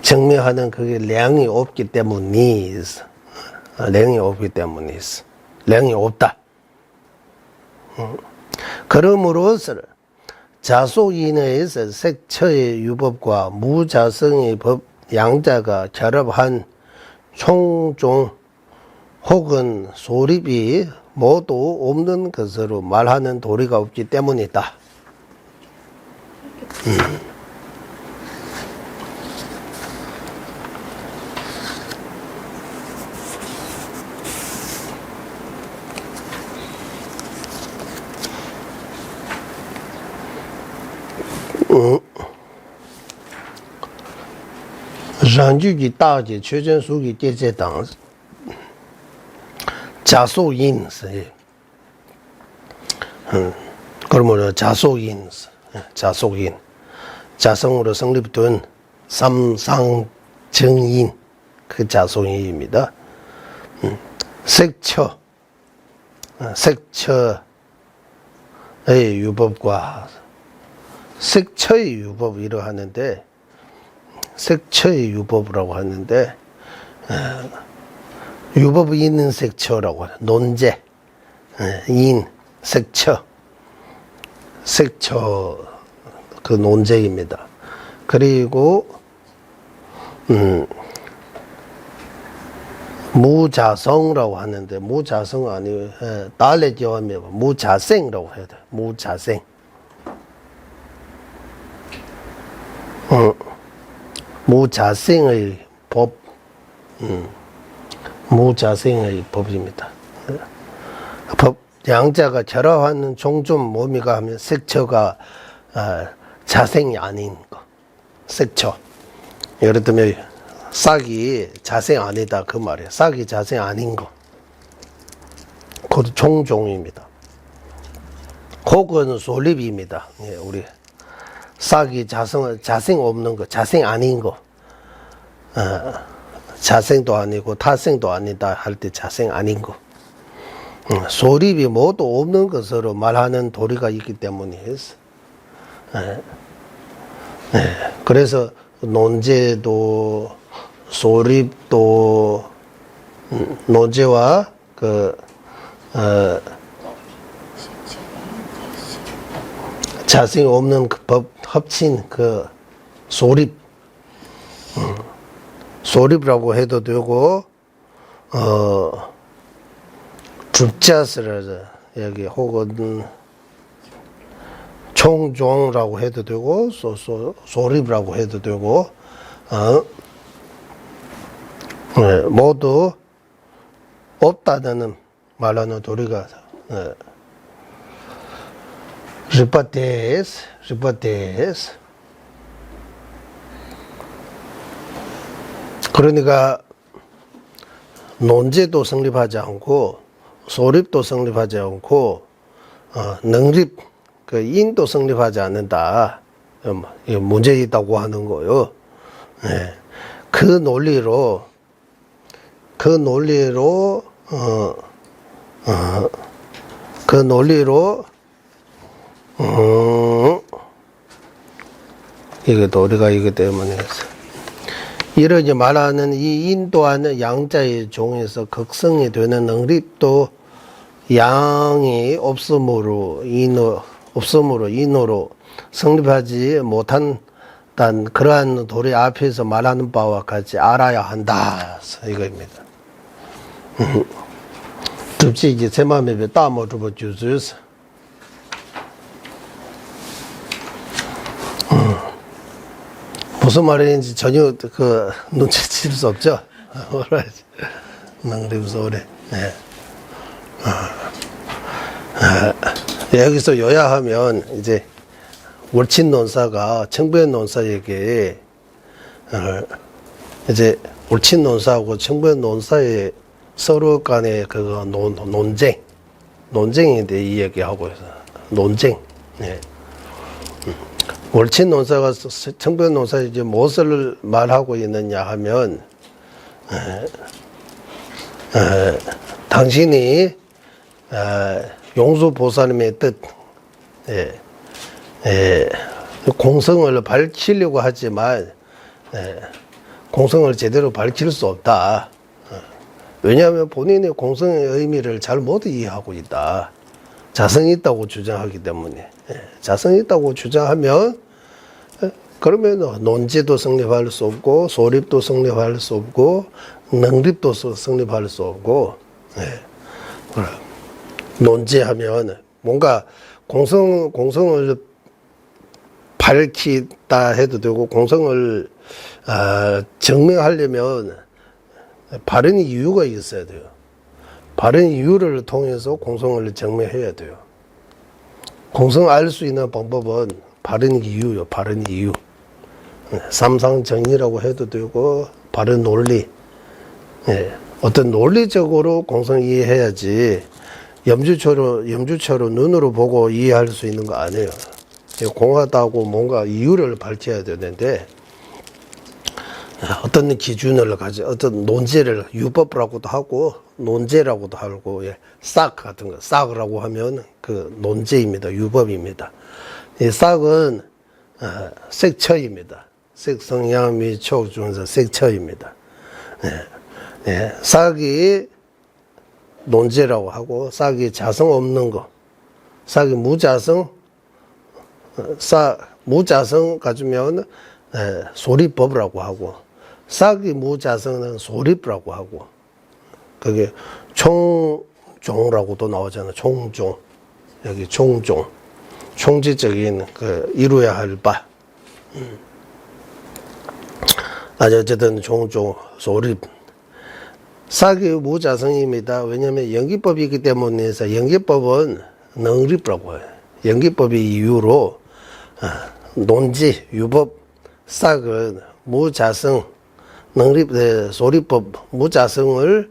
증명하는 그게 량이 없기 때문이서 량이 없기 때문이서 량이 없다. 그러므로서 자속인의에서 색처의 유법과 무자성의 법 양자가 결합한 총종 혹은 소립이 모두 없는 것으로 말하는 도리가 없기 때문이다.染具的大节确证书的第这档자속인 그러면 자속인 자성으로 성립된 삼상정인 그 자속인입니다. 색처의 유법과 색처의 유법이라고 하는데 색처의 유법이라고 하는데 유법이 있는 색처라고 하는 논제 인 색처 그 논제입니다. 그리고 무자성이라고 하는데 무자성 아니고 달래 지어면 무자생이라고 해야 돼. 무자생. 무자생의 법, 무자생의 법입니다. 법 양자가 결합하는 종점 몸이가 하면 색처가 자생이 아닌 거, 색처. 예를 들면 싹이 자생 아니다 그 말이에요. 싹이 자생 아닌 거, 그것도 종종입니다. 혹은 소립입니다. 예, 우리 싹이 자생 없는 거, 자생 아닌 거, 자생도 아니고 타생도 아니다 할 때 자생 아닌 거, 소립이 모두 없는 것으로 말하는 도리가 있기 때문이에요. 그래서 논제도 소립도 논제와 자생 없는 그 법 합친 그 소립이라고 해도 되고 줍자스를 여기 혹은 총종이라고 해도 되고 소립이라고 해도 되고 모두 없다는 말하는 도리가 리파테스 그러니까 논제도 성립하지 않고 소립도 성립하지 않고 능립 그 인도 성립하지 않는다. 문제 있다고 하는 거요. 네. 그 논리로 이게 도리가 이기 때문에 이러지 말하는 이 인도하는 양자의 종에서 극성이 되는 능립도 양이 없으므로 인으로 성립하지 못한 그러한 도리 앞에서 말하는 바와 같이 알아야 한다. 이거입니다. 특히 이제 제 마음에 다모 주보 주스 무슨 말인지 전혀 그 눈치챌 수 없죠. 능립소래. 네. 여기서 요약하면 이제 월친 논사가 청부현 논사에게 이제 월친 논사하고 청부현 논사의 서로 간의 그 논쟁에 대해 이야기하고 있어요. 논쟁. 네. 월친 논사가 청부현 논사에 이제 무엇을 말하고 있느냐 하면 당신이 용수보살님의 뜻, 공성을 밝히려고 하지만 공성을 제대로 밝힐 수 없다. 왜냐하면 본인의 공성의 의미를 잘 못 이해하고 있다. 자성이 있다고 주장하기 때문에 자성이 있다고 주장하면 그러면 논지도 성립할 수 없고 소립도 성립할 수 없고 능립도 성립할 수 없고 논지하면 뭔가 공성을 밝히다 해도 되고 공성을 증명하려면 바른 이유가 있어야 돼요. 바른 이유를 통해서 공성을 증명해야 돼요. 공성을 알 수 있는 방법은 바른 이유요. 바른 이유. 삼상정의라고 해도 되고 바른 논리. 어떤 논리적으로 공성을 이해해야지 염주처럼 눈으로 보고 이해할 수 있는 거 아니에요. 공하다고 뭔가 이유를 밝혀야 되는데 어떤 기준을 어떤 논제를 유법이라고도 하고 논제라고도 하고 싹 같은 거 싹이라고 하면 그 논제입니다. 유법입니다. 이 싹은 색처입니다. 색성향 미촉 중에서 색처입니다. 싹이 논제라고 하고 싹이 자성 없는 거, 싹이 무자성 가지면 소립법이라고 하고 싹이 무자성은 소립이라고 하고 그게 총종라고도 나오잖아요. 총종 여기 총종 총지적인 그 이루어야 할 바. 어쨌든 총종 소립 싹이 무자성입니다. 왜냐하면 연기법이기 때문에 연기법은 능립이라고 해요. 연기법의 이유로 논지, 유법, 싹은 무자성, 능립, 소립법, 무자성을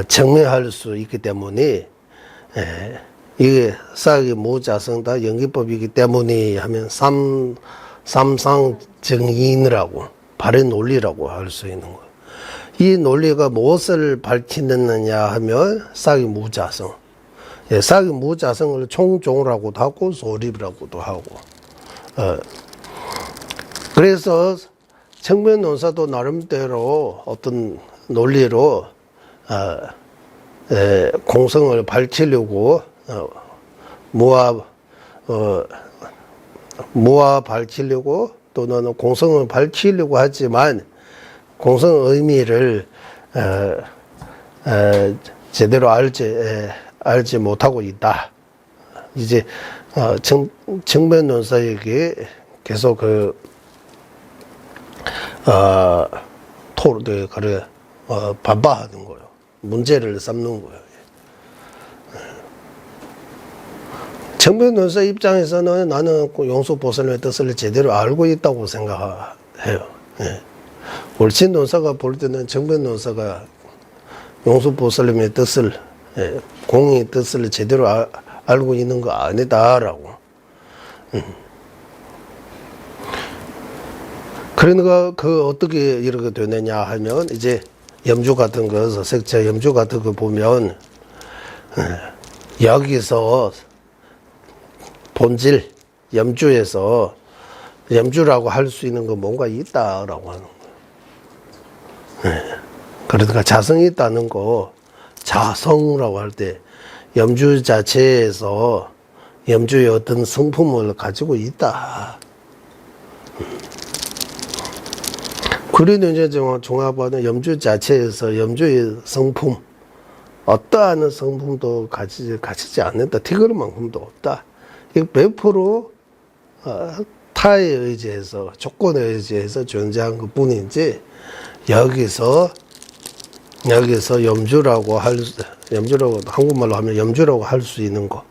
증명할 수 있기 때문에 이게 싹이 무자성다 연기법이기 때문에 하면 삼상정의인이라고 바른 논리라고 할 수 있는 거예요. 이 논리가 무엇을 밝히느냐 하면 싹이 무자성. 싹이 무자성을 총종이라고도 하고 소립이라고도 하고. 그래서 청변논사도 나름대로 어떤 논리로 공성을 밝히려고 무화 밝히려고 또는 공성을 밝히려고 하지만 공성 의미를 제대로 알지 못하고 있다. 이제 청변논사에게 계속 반박하는 거예요. 문제를 삼는 거예요. 청변논사 입장에서는 나는 용수보살의 뜻을 제대로 알고 있다고 생각해요. 월친논사가 볼 때는 청변논사가 용수보살님의 뜻을 공의 뜻을 제대로 알고 있는 거 아니다라고. 그러니까 어떻게 이렇게 되느냐 하면 이제 염주 같은 거 색채 염주 같은 거 보면 여기서 본질 염주에서 염주라고 할 수 있는 거 뭔가 있다라고 하는 거예요. 그러니까 자성이 있다는 거 자성이라고 할 때 염주 자체에서 염주의 어떤 성품을 가지고 있다. 그리는 이제 종합하는 염주 자체에서 염주의 성품 어떠한 성품도 가지지 않는다. 티그러만큼도 없다. 이거 100% 타에 의지해서 조건에 의지해서 존재한 것 뿐이지 여기서 염주라고 한국말로 하면 염주라고 할 수 있는 거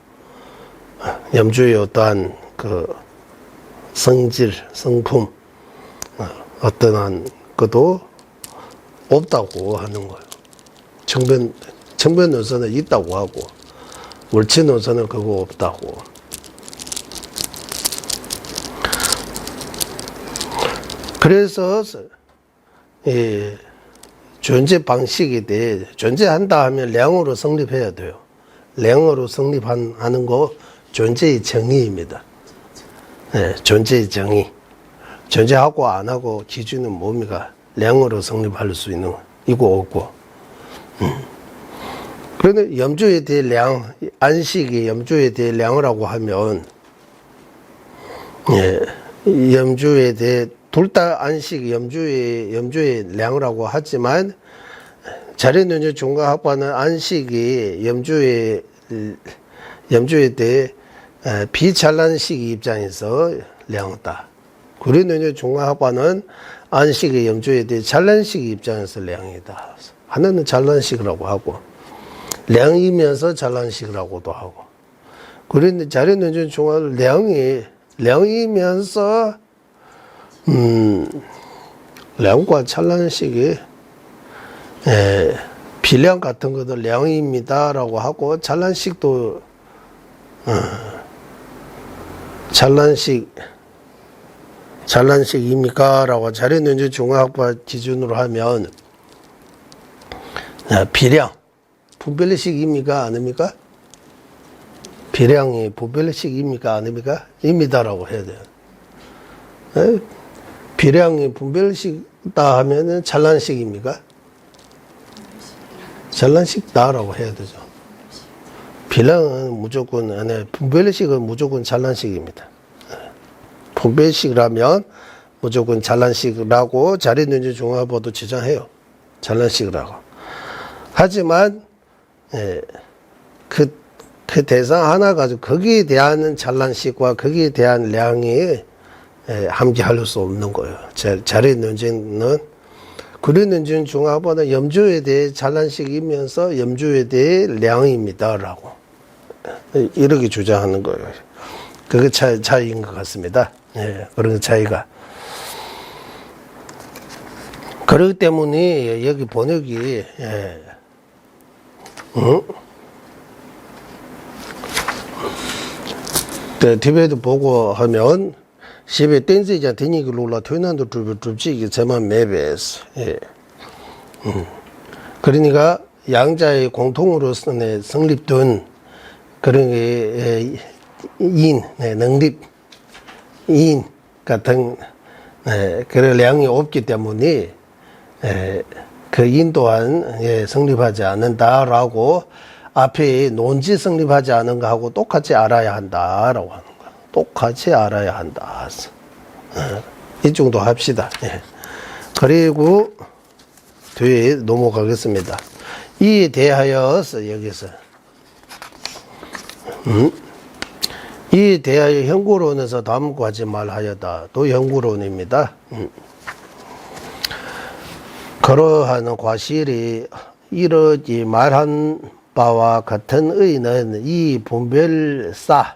염주의 어떠한 그 성질 성품 어떠한 것도 없다고 하는 거예요. 청변논사는 있다고 하고 월친논사는 그거 없다고. 그래서 존재 방식에 대해 존재한다 하면 량으로 성립해야 돼요. 량으로 성립하는 거 존재의 정의입니다. 존재의 정의. 존재하고 안 하고 기준은 뭡니까? 량으로 성립할 수 있는 이거 없고. 그런데 염조에 대해 량, 안식이 염조에 대해 량이라고 하면, 예, 염조에 대해 둘 다 안식 염조의 량이라고 하지만 자리는요 종가학파는 안식이 염조에 대해 비찬란식 입장에서 량이다. 구리는요 종가학파는 안식의 염조에 대해 찬란식 입장에서 량이다. 하나는 찬란식이라고 하고 량이면서 찬란식이라고도 하고. 그런데 자리는요 종가는 량이면서 량과 찬란식이 비량 같은 것들 량입니다라고 하고 찬란식도 찬란식입니까라고 자리는주 중화학파 기준으로 하면 비량 분별식입니까 아닙니까? 비량이 분별식입니까 아닙니까? 입니다라고 해야 돼요. 비량이 분별식다 하면은 찬란식입니까? 찬란식다라고 해야 되죠. 비량은 무조건, 분별식은 무조건 찬란식입니다. 분별식이라면 무조건 찬란식이라고 자리는지 종합보도 주장해요. 찬란식이라고. 하지만, 그 대상 하나 가지고 거기에 대한 찬란식과 거기에 대한 량이 함께할 수 없는 거예요. 자리는지는 구리는지는 중화보다 염조에 대해 찬란식이면서 염조에 대해 량입니다라고 이렇게 주장하는 거예요. 그게 차이인 것 같습니다. 그런 차이가. 그렇기 때문에 여기 번역이 TV에도 보고 하면 시베 댄스이자 데니기 롤라 토이난도 줍지기 제만 매베스. 그러니까 양자의 공통으로 성립된 그런 게 능립, 인 같은 그런 량이 없기 때문에 그 인 또한 성립하지 않는다라고 앞에 논지 성립하지 않은 거하고 똑같이 알아야 한다라고 하는 거야. 똑같이 알아야 한다. 이 정도 합시다. 그리고 뒤에 넘어가겠습니다. 이에 대하여서 여기서 이에 대하여 현구론에서 다음과 같이 말하였다. 또 현구론입니다. 그러한 과실이 이러지 말한 바와 같은 의는 이 분별사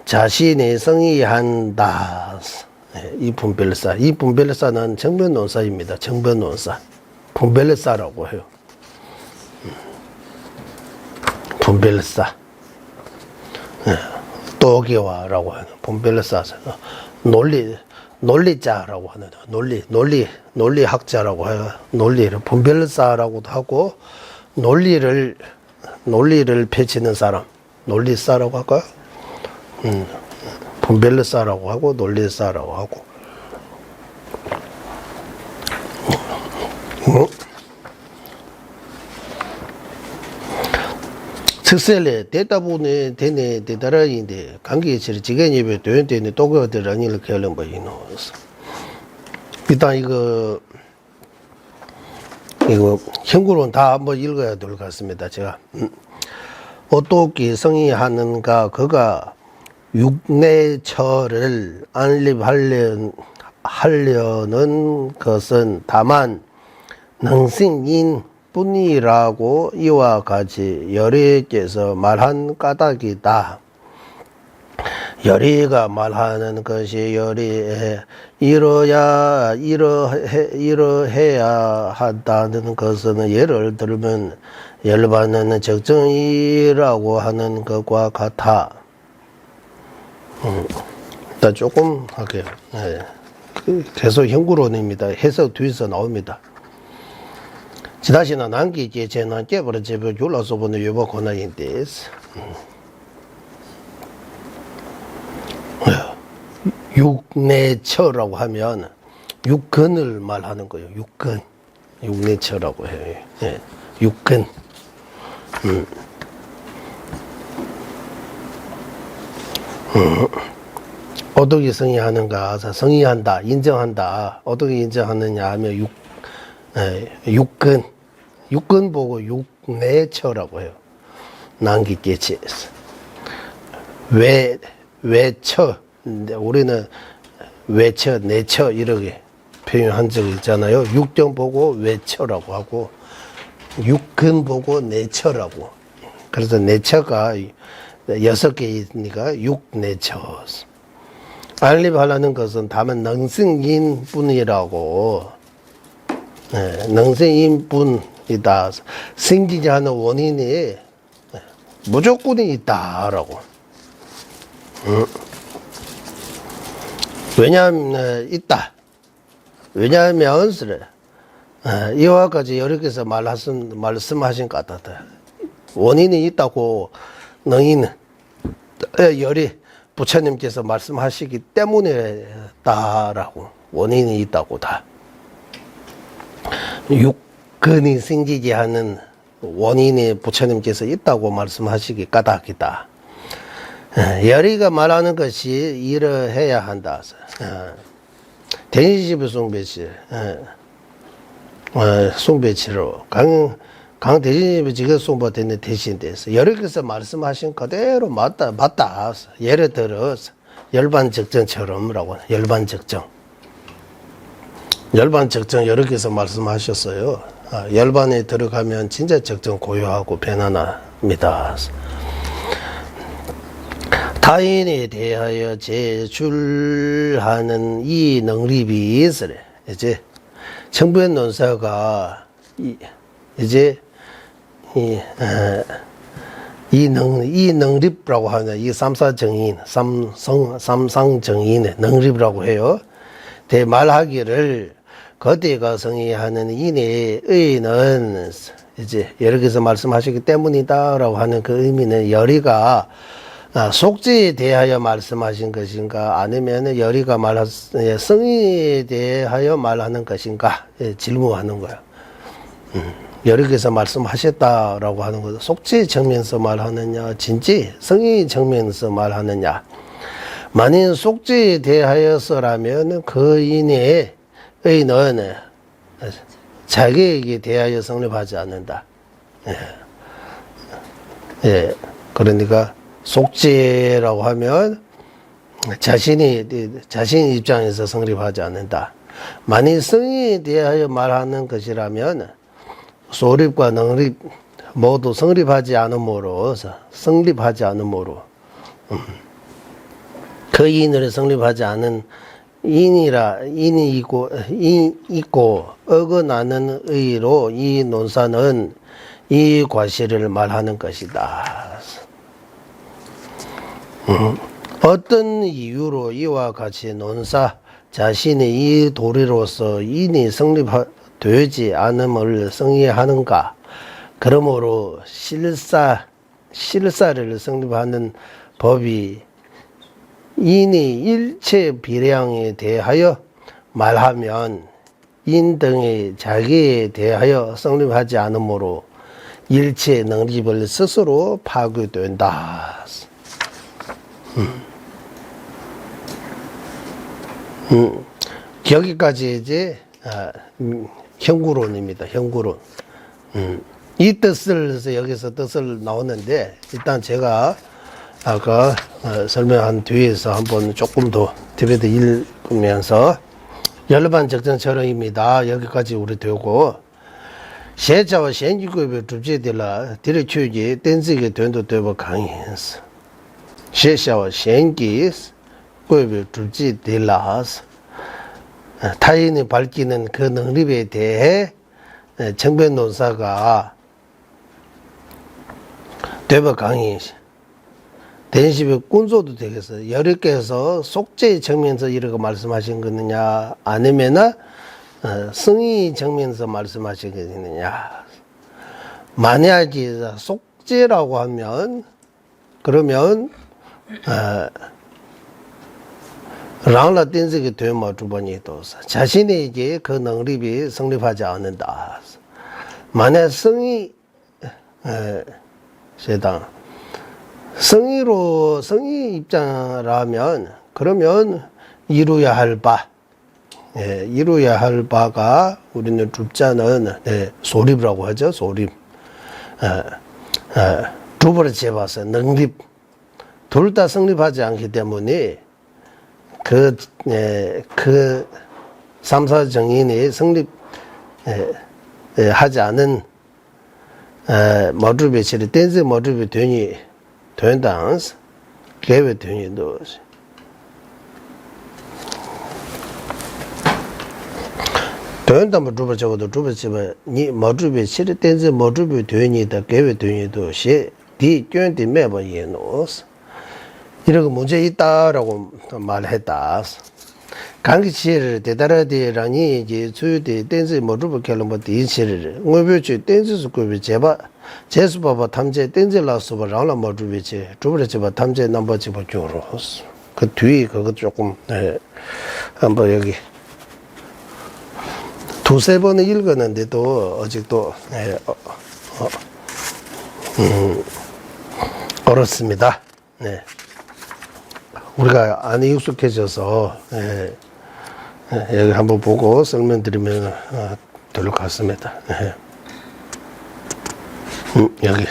자신이 성의한다. 이 분별사는 정변논사입니다. 정변논사 분별사라고 해요. 분별사 도기와라고 하는 분별사 논리자라고 하는 논리학자라고 해요. 논리를 분별사라고도 하고 논리를 펼치는 사람 논리사라고 할까요? 분별사라고 하고 논리사라고 하고 특셀에 대다보네 되네 대다라인데 관계치를 지간입에 되네 또거들 아니를 결론 보이노스. 일단 이거 현구론 다 한번 읽어야 될 것 같습니다. 제가 어떻게 성의하는가 그가 육내처를 안립하려는 것은 다만 능신인 뿐이라고 이와 같이 열애께서 말한 까닭이다. 열애가 말하는 것이 이러해야 한다는 것은 예를 들면 열받는 적정이라고 하는 것과 같아. 일단 조금 할게요. 계속 현구론입니다. 해석 뒤에서 나옵니다. 지다시나 난기제 재난 깨버려 제별 졸라서 보는 여보 권한인데스. 육내처라고 하면 육근을 말하는 거예요. 육근. 육내처라고 해요. 예. 육근. 어떻게 성의하는가? 성의한다, 인정한다. 어떻게 인정하느냐 하면 육근. 육근 보고 육내처라고 해요. 난기께치에서. 외처. 우리는 외처, 내처 이렇게 표현한 적이 있잖아요. 육정 보고 외처라고 하고 육근 보고 내처라고. 그래서 내처가 6개 있으니까 육내처. 안립하라는 것은 다만 능성인 뿐이라고. 네, 능성인 뿐이다. 생기지 않은 원인이 무조건이 있다라고. 왜냐하면 있다. 왜냐하면 이와 같이 여러 개서 말씀하신 것 같다. 원인이 있다고 너희는 열이 부처님께서 말씀하시기 때문에다라고. 원인이 있다고 다. 육근이 생기게 하는 원인이 부처님께서 있다고 말씀하시기 까닭이다. 열이가 말하는 것이 이러해야 한다. 대신집의 숭배치, 숭배치로 강 대신집이 지금 숭배됐는 대신돼서 여러께서 말씀하신 그대로 맞다. 예를 들어서 열반적정처럼라고. 열반적정 여러께서 말씀하셨어요. 열반에 들어가면 진짜 적정 고요하고 편안합니다. 타인에 대하여 제출하는 이 능립이 있으래. 이제 청부현 논사가 이제 이 능립이라고 하는 이 삼사정인, 삼상정인의 능립이라고 해요. 대말하기를 거대가 성의하는 인의 이제 여러 개서 말씀하시기 때문이다라고 하는 그 의미는 열이가 속죄에 대하여 말씀하신 것인가 아니면 열이가 성의에 대하여 말하는 것인가 질문하는 거야. 여러 개서 말씀하셨다라고 하는 것은 속죄 정면에서 말하느냐 진지 성의 정면에서 말하느냐. 만일 속죄에 대하여서라면 그 인의 의는 자기에게 대하여 성립하지 않는다. 예. 그러니까 속죄라고 하면 자신 입장에서 성립하지 않는다. 만일 성의에 대하여 말하는 것이라면 소립과 능립 모두 성립하지 않음으로 그 인을 성립하지 않은 인이 있고 어긋나는 의로 이 논사는 이 과실을 말하는 것이다. 어떤 이유로 이와 같이 논사 자신의 이 도리로서 인이 성립되지 않음을 성의하는가? 그러므로 실사를 성립하는 법이 인이 일체 비량에 대하여 말하면 인 등의 자기에 대하여 성립하지 않으므로 일체 능립을 스스로 파괴된다. 여기까지 이제 형구론입니다. 형구론. 이 뜻을 여기서 뜻을 나오는데 일단 제가 아까 설명한 뒤에서 한번 조금 더 뒤에도 읽으면서 열반적정처럼입니다. 여기까지 우리 되고 세자와 현기급의 주제들라 디르추기 댄지게 된도 되고 강의했어. 세자와 현기급의 주제들라 타인이 밝히는 그 능력에 대해 정변논사가 되고 강의했어. 대신에 꾼소도 되겠어요. 여러께서 속죄 정면에서 이렇게 말씀하신 거느냐 아니면 성의 정면에서 말씀하신 거느냐. 만약에 속죄라고 하면 그러면 랑라 댄스기 되면 주번이도 자신에게 그 능력이 성립하지 않는다. 만약 성의 세당 성의 입장라면 그러면 이루어야 할 바, 이루어야 할 바가 우리는 줍자는 소립이라고 하죠. 소립. 두 번을 재봐서 능립 둘 다 성립하지 않기 때문에 그 삼사 정인이 성립 하지 않은 모두비 치리 댄스 모두비 되니 된다스 개회 되니도 된다면 두번 적어도 두번 집에 니 모두비 치리 댄스 모두비 되니다 개회 되니도 시디 견디 매번 예노스 이런 문제 있다라고 말했다. 강기치를 대다라디라니 이제 주요대 댄스 모두부 결론부 디치를 응외표주 댄스 수급이 제바 제수바바 탐제 댄스 라스바 라라 모두비치 두브레 제바 탐제 넘버 집어 줘로 그 뒤에 그거 조금 한번 여기 두세 번을 읽었는데도 아직도 어렵습니다. 네. 우리가 안에 익숙해져서 여기 한번 보고 설명드리면 될 것 같습니다. 여기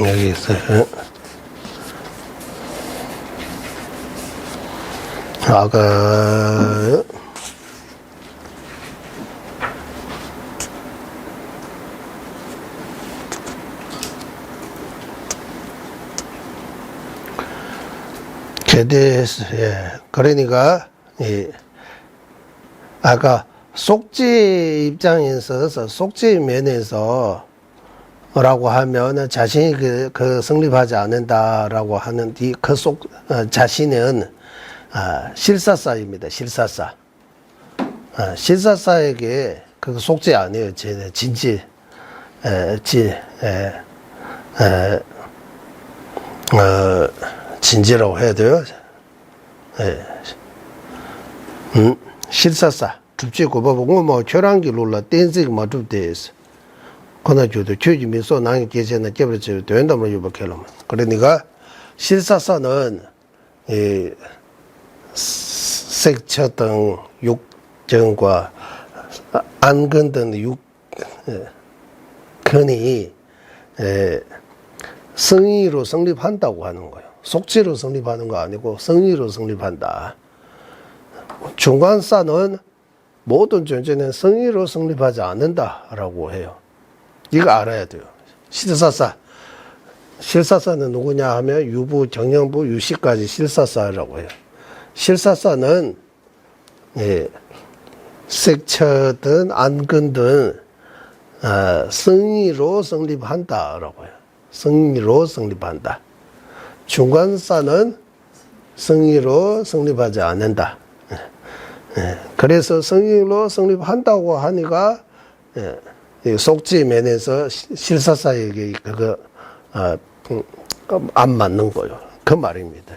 여기 있어요. 아까 개대했어. 그러니까 아까 속죄 입장에 있어서 속죄 면에서 라고 하면 자신이 그 성립하지 않는다라고 하는 그 자신은 실사사입니다. 실사사. 실사사에게 그 속죄 아니에요. 진지 진지라고 해야 돼요. 실사사 줍지 고바보고 뭐 결혼기 롤라 댄스가 맞습대서 그나저도 교주미소 나게 계제나 깨버려 된다면 요박해라면 그러니까 실사사는 색처 등 육정과 안근 등 육근이 성의로 성립한다고 하는 거예요. 속죄로 성립하는 거 아니고 성의로 성립한다. 중간사는 모든 존재는 성의로 성립하지 않는다라고 해요. 이거 알아야 돼요. 실사사는 누구냐 하면 유부, 정령부, 유시까지 실사사라고 해요. 실사사는 색처든 안근든 성의로 성립한다라고 해요. 성의로 성립한다. 중간사는 성의로 성립하지 않는다. 그래서 성의로 성립한다고 하니까 속죄 면에서 실사사에게 그거 안 맞는 거요. 그 말입니다.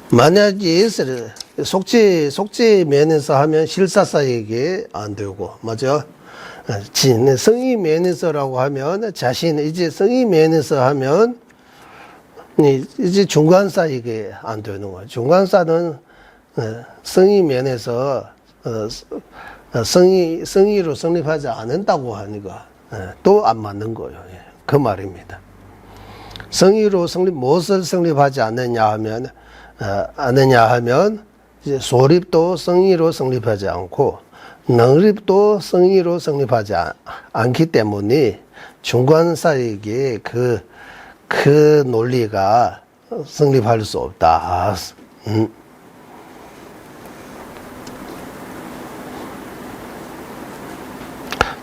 만약에 속죄 면에서 하면 실사사에게 안 되고 맞죠? 성의 면에서라고 하면 자신 이제 성의 면에서 하면 이제 중간사에게 안 되는 거예요. 중간사는 성의 면에서 성의로 성립하지 않는다고 하니까 또 안 맞는 거예요. 그 말입니다. 성의로 무엇을 성립하지 않느냐 하면 이제 소립도 성의로 성립하지 않고 능립도 성의로 성립하지 않기 때문에 중간사에게 그 논리가 성립할 수 없다.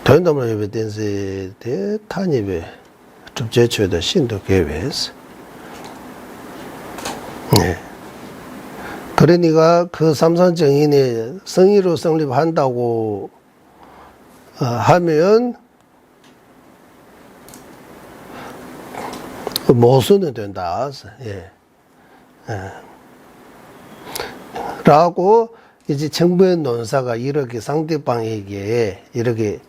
된다면 예배 댄스 대탄입에 좀 제초에다 신도 계획했어. 네. 그러니까 그 삼선정인이 성의로 성립한다고 하면 모순이 된다. 예. 라고 이제 정부의 논사가 이렇게 상대방에게 이렇게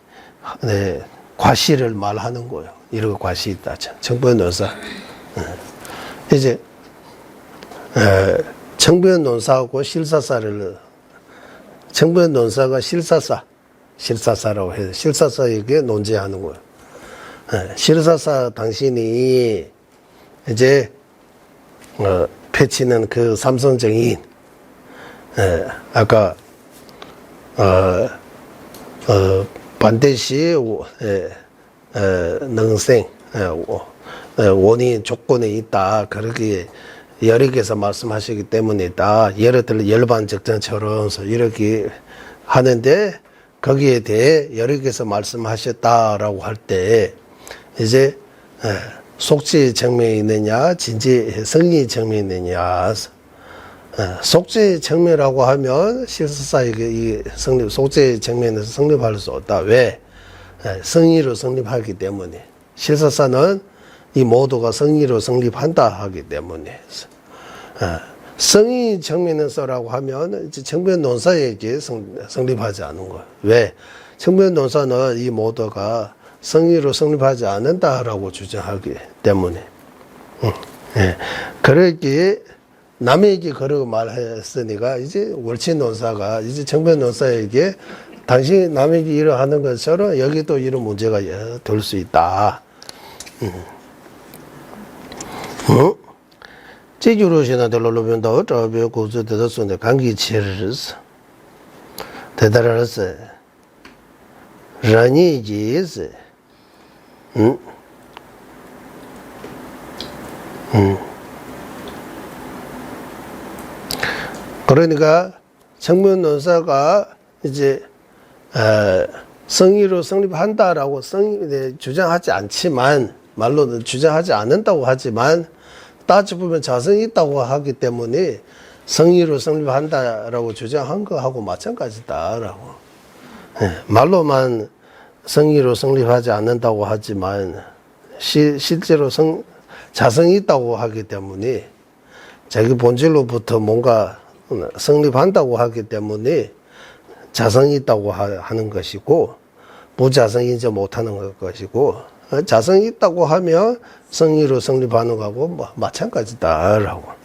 과시를 말하는 거예요. 이렇게 과시 있다. 정부의 논사. 이제 정부의 논사하고 실사사를 정부의 논사가 실사사라고 해서 실사사에게 논제하는 거예요. 실사사 당신이 이제 펼치는 그 삼성정인 아까 반드시 능생 원인 조건에 있다 그렇게 여러 개에서 말씀하시기 때문이다. 예를 들어 열반적전처럼 이렇게 하는데 거기에 대해 여러 개에서 말씀하셨다라고 할 때 이제 속지 정면에 있느냐 진지 성리 정면에 있느냐. 속죄 정매라고 하면 실사사에게 이 속죄 정매에서 성립할 수 없다. 왜? 성의로 성립하기 때문에. 실사사는 이 모두가 성의로 성립한다 하기 때문에. 성의 정매에서라고 하면 이제 정변 논사에게 성립하지 않은 거예요. 왜? 정변 논사는 이 모두가 성의로 성립하지 않는다라고 주장하기 때문에. 그렇게 남에게 그러고 말했으니까 이제 월치 논사가 이제 정변 논사에게 당신 남에게 이러하는 것처럼 여기도 이런 문제가 될 수 있다. 这就是现在的路边道这边工作的说的感觉其实是대단한是人也是그러니까 정면 논사가 이제 성의로 성립한다라고 주장하지 않지만 말로는 주장하지 않는다고 하지만 따져보면 자성이 있다고 하기 때문에 성의로 성립한다라고 주장한 거하고 마찬가지다라고. 말로만 성의로 성립하지 않는다고 하지만 실제로 자성이 있다고 하기 때문에 자기 본질로부터 뭔가 성립한다고 하기 때문에 자성이 있다고 하는 것이고 무자성이지 못하는 것이고 자성이 있다고 하면 성의로 성립하는 거하고 마찬가지다라고.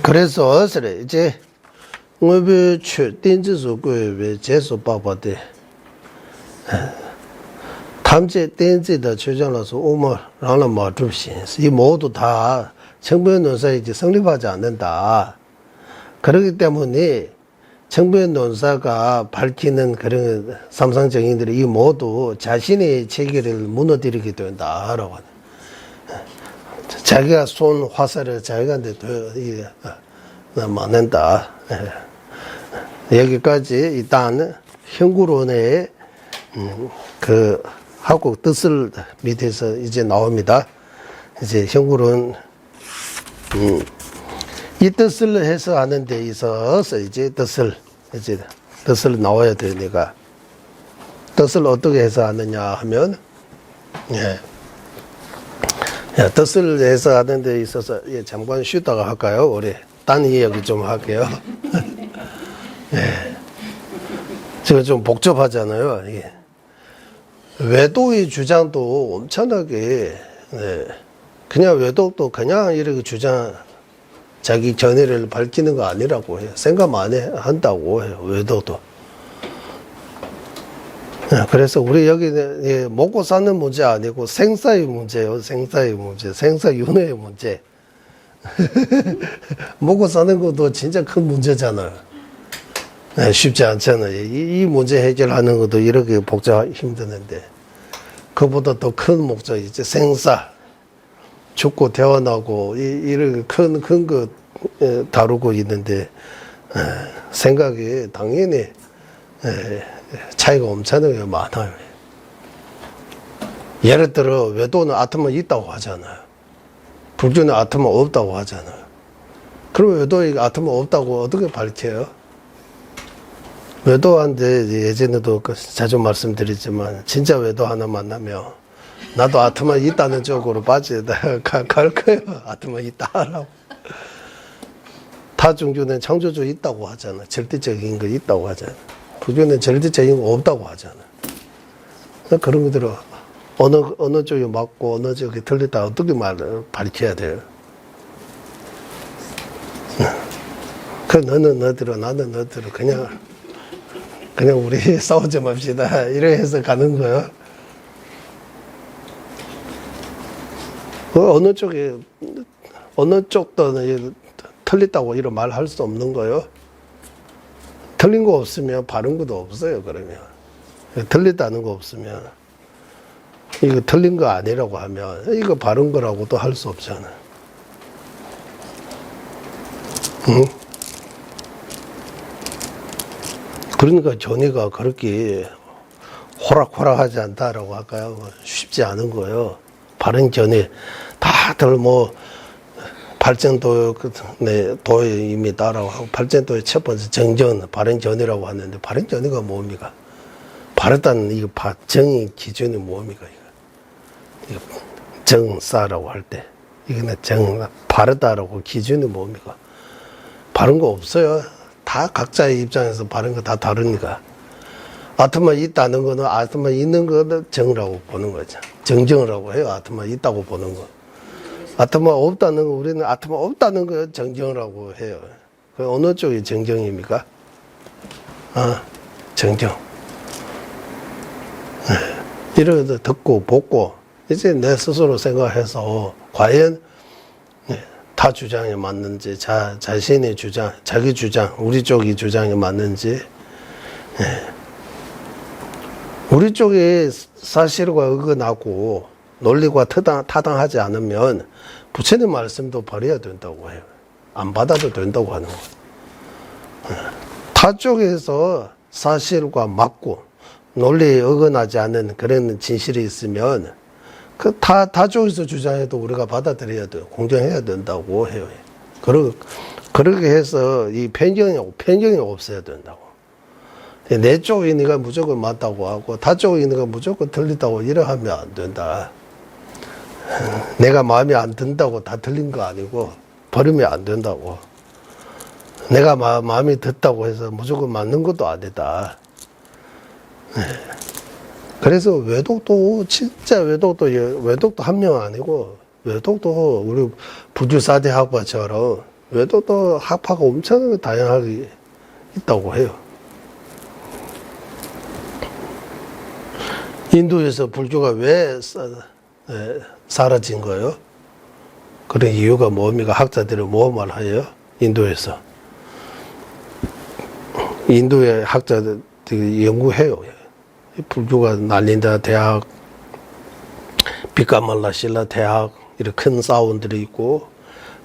그래서 이제我们去电子书柜为接受爸爸的，他们这电子的就讲了说，我们让了毛主席，이 모두 다 정부의 논사에 이제 성립하지 않는다. 그렇기 때문에 정부의 논사가 밝히는 그런 삼상정인들이 이 모두 자신의 체계를 무너뜨리게 된다라고 하는. 자기가 쏜 화살을 자기한테 맞는다. 여기까지 일단 형구론의 그 하고 뜻을 밑에서 이제 나옵니다. 이제 형구론 이 뜻을 해석하는 데 있어서 이제 뜻을 나와야 되니까 뜻을 어떻게 해석하느냐 하면 뜻을 해석하는 데 있어서 잠깐 쉬다가 할까요? 우리 딴 이야기 좀 할게요. 제가 좀 복잡하잖아요. 외도의 주장도 엄청나게 그냥 외도도 그냥 이렇게 자기 견해를 밝히는 거 아니라고 해요. 생각 많이 한다고 해요. 외도도. 그래서 우리 여기는 먹고 사는 문제 아니고 생사의 문제예요. 생사의 문제, 생사윤회의 문제. 먹고 사는 것도 진짜 큰 문제잖아요. 쉽지 않잖아요. 이 문제 해결하는 것도 이렇게 복잡하기 힘드는데 그보다 더 큰 목적이 이제 생사, 죽고 태어나고 이렇게 큰 거 다루고 있는데 생각이 당연히 차이가 엄청나게 많아요. 예를 들어 외도는 아트만 있다고 하잖아요. 불교는 아트만 없다고 하잖아요. 그럼 외도에 아트만 없다고 어떻게 밝혀요? 외도한테 예전에도 자주 말씀드렸지만 진짜 외도 하나 만나면 나도 아트만 있다는 쪽으로 갈 거예요. 아트만 있다라고. 다종교는 창조주 있다고 하잖아. 절대적인 거 있다고 하잖아. 불교는 절대적인 거 없다고 하잖아. 그런 것들은 어느 쪽이 맞고 어느 쪽이 틀렸다 어떻게 밝혀야 돼요? 그 너는 너대로 나는 너대로 그냥 우리 싸우지 맙시다 이래 해서 가는 거예요. 어느 쪽도 틀렸다고 이런 말 할 수 없는 거예요. 틀린 거 없으면 바른 것도 없어요. 그러면 틀렸다는 거 없으면 이거 틀린 거 아니라고 하면 이거 바른 거라고도 할 수 없잖아요. 응? 그러니까 전이가 그렇게 호락호락하지 않다라고 할까요? 쉽지 않은 거예요. 바른 전이 다들 뭐 발전도 도입니다라고 하고 발전도의 첫 번째 정전 바른 전이라고 하는데 바른 전이가 뭡니까? 바르다는 이거 정의 기준이 뭡니까? 이거 정사라고 할 때 이거는 바르다라고 기준이 뭡니까? 바른 거 없어요. 다 각자의 입장에서 바른 거 다 다르니까. 아트만 있다는 거는 아트만 있는 거는 정이라고 보는 거죠. 정정이라고 해요. 아트만 있다고 보는 거. 아트만 없다는 거 우리는 아트만 없다는 거 정정이라고 해요. 그 어느 쪽이 정정입니까? 정정. 이런 거 듣고 보고 이제 내 스스로 생각해서 과연 다 주장이 맞는지 자신의 주장, 자기 주장, 우리 쪽이 주장이 맞는지 우리 쪽이 사실과 어긋나고 논리가 타당하지 않으면 부처님 말씀도 버려야 된다고 해요. 안 받아도 된다고 하는 거예요. 타 쪽에서 사실과 맞고 논리에 어긋나지 않는 그런 진실이 있으면 그 다 쪽에서 주장해도 우리가 받아들여야 돼요. 공정해야 된다고 해요. 그렇게 해서 이 편견이 없어야 된다고. 내 쪽이 네가 무조건 맞다고 하고 다 쪽이 네가 무조건 틀리다고 이래 하면 안 된다. 내가 마음에 안 든다고 다 틀린 거 아니고 버리면 안 된다고. 내가 마음에 든다고 해서 무조건 맞는 것도 아니다. 그래서 외독도 진짜 외독도 한 명 아니고 외독도 우리 부주사대 학파처럼 외독도 학파가 엄청 다양하게 있다고 해요. 인도에서 불교가 왜 사라진 거예요? 그런 이유가 뭡니까? 학자들이 뭐 말해요? 인도에서. 인도의 학자들이 연구해요. 불교가 날린다 대학, 비카말라 신라 대학, 이런 큰 사원들이 있고,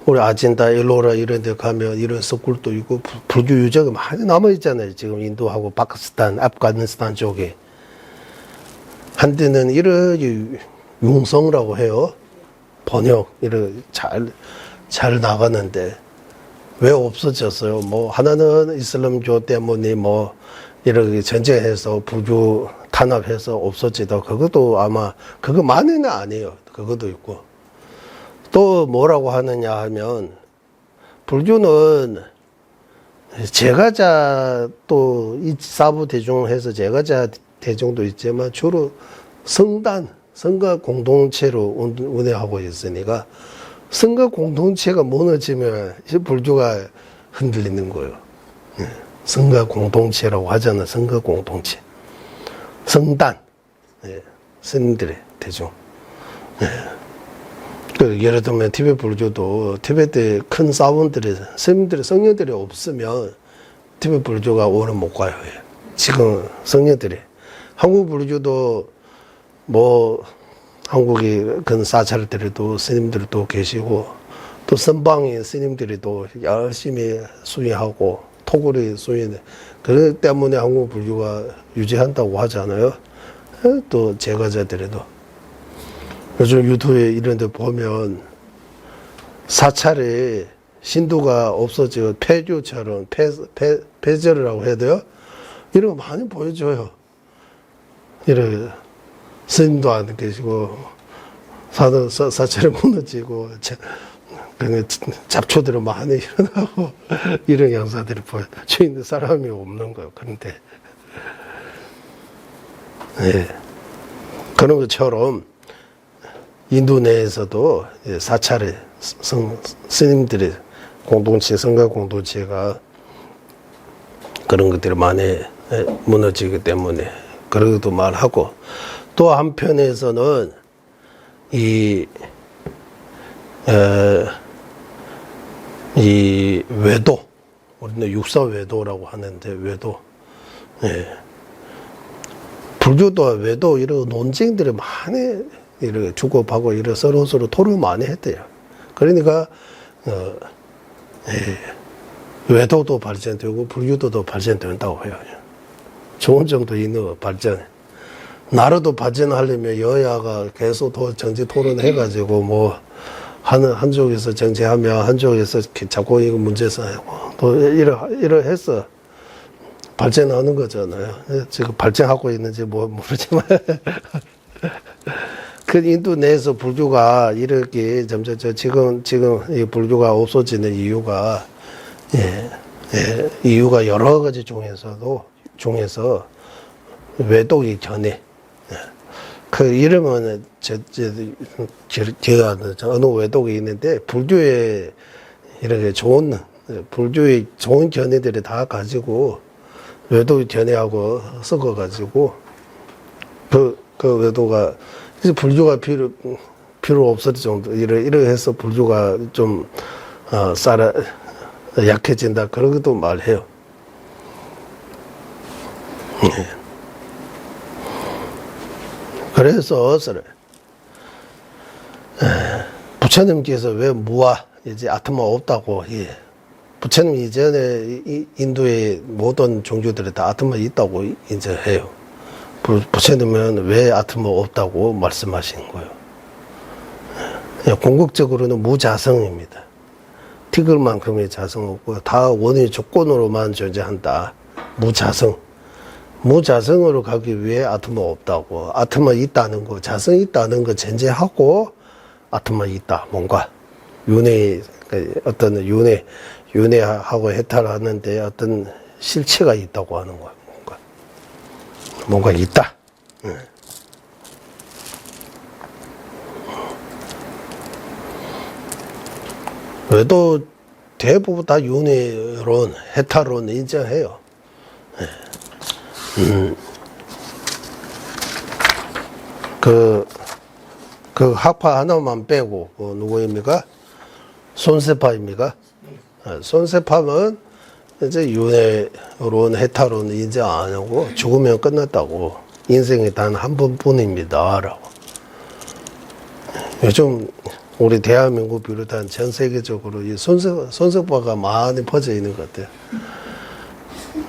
우리 아젠다, 엘로라 이런 데 가면 이런 스쿨도 있고, 불교 유적이 많이 남아있잖아요. 지금 인도하고 파키스탄, 아프가니스탄 쪽에. 한때는 이런 융성이라고 해요. 번역, 이런 잘 나가는데, 왜 없어졌어요? 뭐, 하나는 이슬람교 때문에 뭐, 이렇게 전쟁해서 불교 탄압해서 없어지다. 그것도 아마, 그거만은 아니에요. 그것도 있고. 또 뭐라고 하느냐 하면, 불교는 제가자 또 사부 대중해서 제가자 대중도 있지만 주로 성가 공동체로 운영하고 있으니까 성가 공동체가 무너지면 불교가 흔들리는 거예요. 성가 공동체라고 하잖아. 성가 공동체. 성단. 스님들의 대중. 예를 들면 티베트 불교도 티베트의 큰 사원들이 스님들이 성녀들이 없으면 티베트 불교가 오래 못 가요. 지금 성녀들이 한국 불교도 뭐 한국의 큰 사찰들에도 스님들도 계시고 또 선방의 스님들이 또 열심히 수행하고 토굴이 수행해. 그렇기 때문에 한국 불교가 유지한다고 하잖아요. 또 제가자들에도 요즘 유튜브에 이런 데 보면 사찰에 신도가 없어지고 폐교처럼 폐절이라고 해야 돼요? 이런 거 많이 보여줘요. 이런 스님도 안 계시고 사찰이 무너지고 잡초들은 많이 일어나고 이런 양사들이 보여져 있는 사람이 없는 거예요. 그런데 네. 그런 것처럼 인도 내에서도 사찰에 스님들의 공동체, 성가 공동체가 그런 것들이 많이 무너지기 때문에 그런 것도 말하고, 또 한편에서는 이 외도, 우리는 육사 외도라고 하는데, 외도, 불교도와 외도 이런 논쟁들이 많이 이렇게 주고받고 이런 서로 토론 많이 했대요. 그러니까 외도도 발전되고 불교도도 발전된다고 해요. 좋은 점도 있는 발전. 나라도 발전하려면 여야가 계속 정치 토론해가지고 뭐 한쪽에서 정치하면 한쪽에서 자꾸 이거 문제 쌓이고 또 이러해서 발전하는 거잖아요. 지금 발전하고 있는지 뭐 모르지만 그 인도 내에서 불교가 이렇게 점점 지금 이 불교가 없어지는 이유가 이유가 여러 가지 중에서 외독이 전에 그 이름은 제가 어느 외독이 있는데 불교에 이렇게 불교의 좋은 견해들이 다 가지고 외독 견해하고 섞어가지고 그 외도가 이제 불교가 필요 없을 정도 이래 해서 불교가 좀 약해진다 그런 것도 말해요. 그래서 부처님께서 왜 무아 이제 아트마 없다고 부처님 이전에 인도의 모든 종교들이 다 아트마 있다고 인정해요. 부처님은 왜 아트마 없다고 말씀하신 거예요? 궁극적으로는 무자성입니다. 티끌만큼의 자성 없고 다 원의 조건으로만 존재한다. 무자성으로 가기 위해 아트마 없다고. 아트마 있다는 거, 자성 있다는 거 전제하고 아트마 있다. 뭔가 어떤 윤회하고 해탈하는데 어떤 실체가 있다고 하는 거야. 뭔가 있다. 왜도 대부분 다 윤회론, 해탈론 인정해요. 그 학파 하나만 빼고 누구입니까? 손세파입니까? 손세파는 이제 윤회론, 해탈론 인정 안 하고 죽으면 끝났다고. 인생이 단 한 번뿐입니다. 라고. 요즘 우리 대한민국 비롯한 전 세계적으로 이 손석파가 많이 퍼져 있는 것 같아요.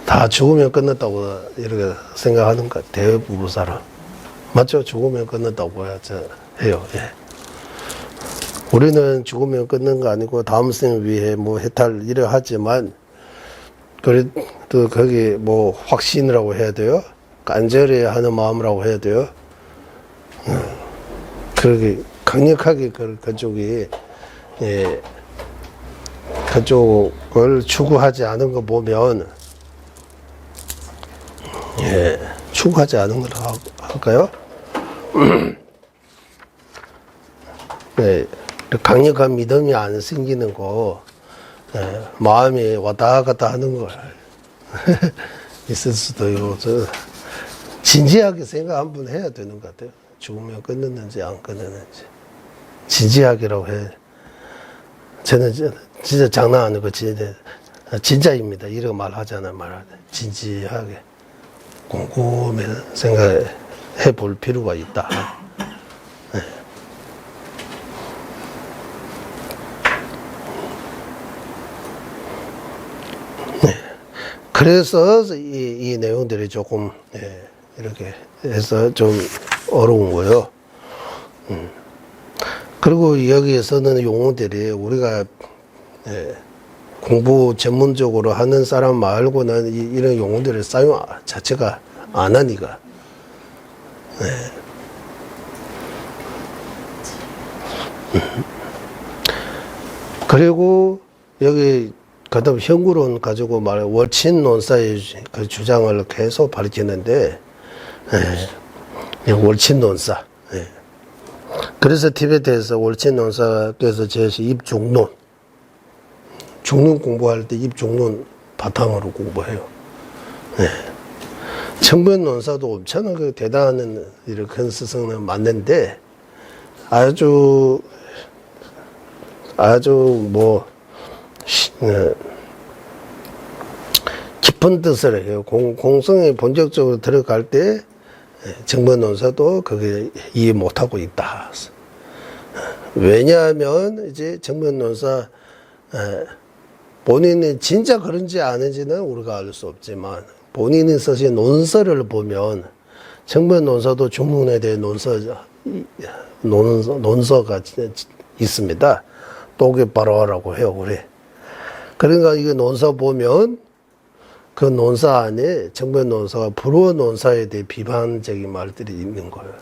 다 죽으면 끝났다고 이렇게 생각하는 것 같아요. 대부분 사람. 맞죠? 죽으면 끝났다고 해요. 우리는 죽으면 끝난 거 아니고 다음 생을 위해 뭐 해탈 이래 하지만 그래도 거기 뭐 확신이라고 해야 돼요? 간절히 하는 마음이라고 해야 돼요? 그렇게 강력하게 그쪽이 그쪽을 추구하지 않은 거 보면 추구하지 않은 걸 할까요? 강력한 믿음이 안 생기는 거, 마음이 왔다 갔다 하는 거 있을 수도 있고, 진지하게 생각 한번 해야 되는 것 같아요. 죽으면 끊는지 안 끊는지. 진지하게라고 해. 저는 진짜 장난 아니고, 진짜입니다. 이런 말 하잖아요. 진지하게. 꼼꼼히 생각해 볼 필요가 있다. 그래서 이 내용들이 조금 이렇게 해서 좀 어려운 거예요. 그리고 여기에서는 용어들이 우리가 공부 전문적으로 하는 사람 말고는 이런 용어들을 사용 자체가 안 하니까. 그리고 여기 그다음 현구론 가지고 말해 월친 논사의 그 주장을 계속 밝히는데 월친 논사. 그래서 티베트에서 월친 논사께서 제시 입중론, 중론 공부할 때 입중론 바탕으로 공부해요. 청변 논사도 엄청나게 대단한 이런 큰 스승은 맞는데 아주 뭐 깊은 뜻을 해요. 공성에 본격적으로 들어갈 때 정변 논사도 그게 이해 못하고 있다. 왜냐하면 이제 정변 논사 본인이 진짜 그런지 아닌지는 우리가 알 수 없지만 본인이 쓰신 논서를 보면 정변 논사도 중문에 대해 논서가 있습니다. 또게바로라고 해요, 우리. 그러니까 이게 논서 보면 그 논사 안에 정변 논사가 불호 논사에 대해 비판적인 말들이 있는 거예요.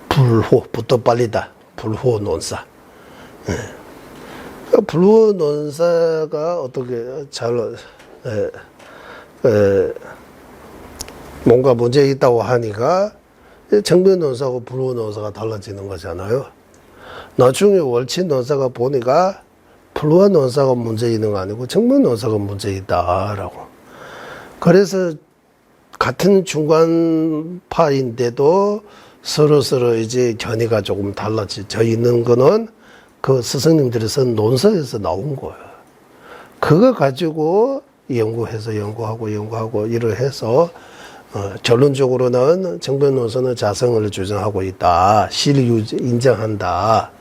불호, 부터 빨리다. 불호 논사. 불호 논사가 어떻게 뭔가 문제 있다고 하니까 정변 논사하고 불호 논사가 달라지는 거잖아요. 나중에 월친 논사가 보니까 불호 논사가 문제 있는 거 아니고 정변 논사가 문제 있다라고. 그래서 같은 중간파인데도 서로 이제 견해가 조금 달라져 있는 거는 그 스승님들이 쓴 논서에서 나온 거예요. 그거 가지고 연구하고 일을 해서 결론적으로는 정변 논서는 자성을 주장하고 있다. 실유 인정한다.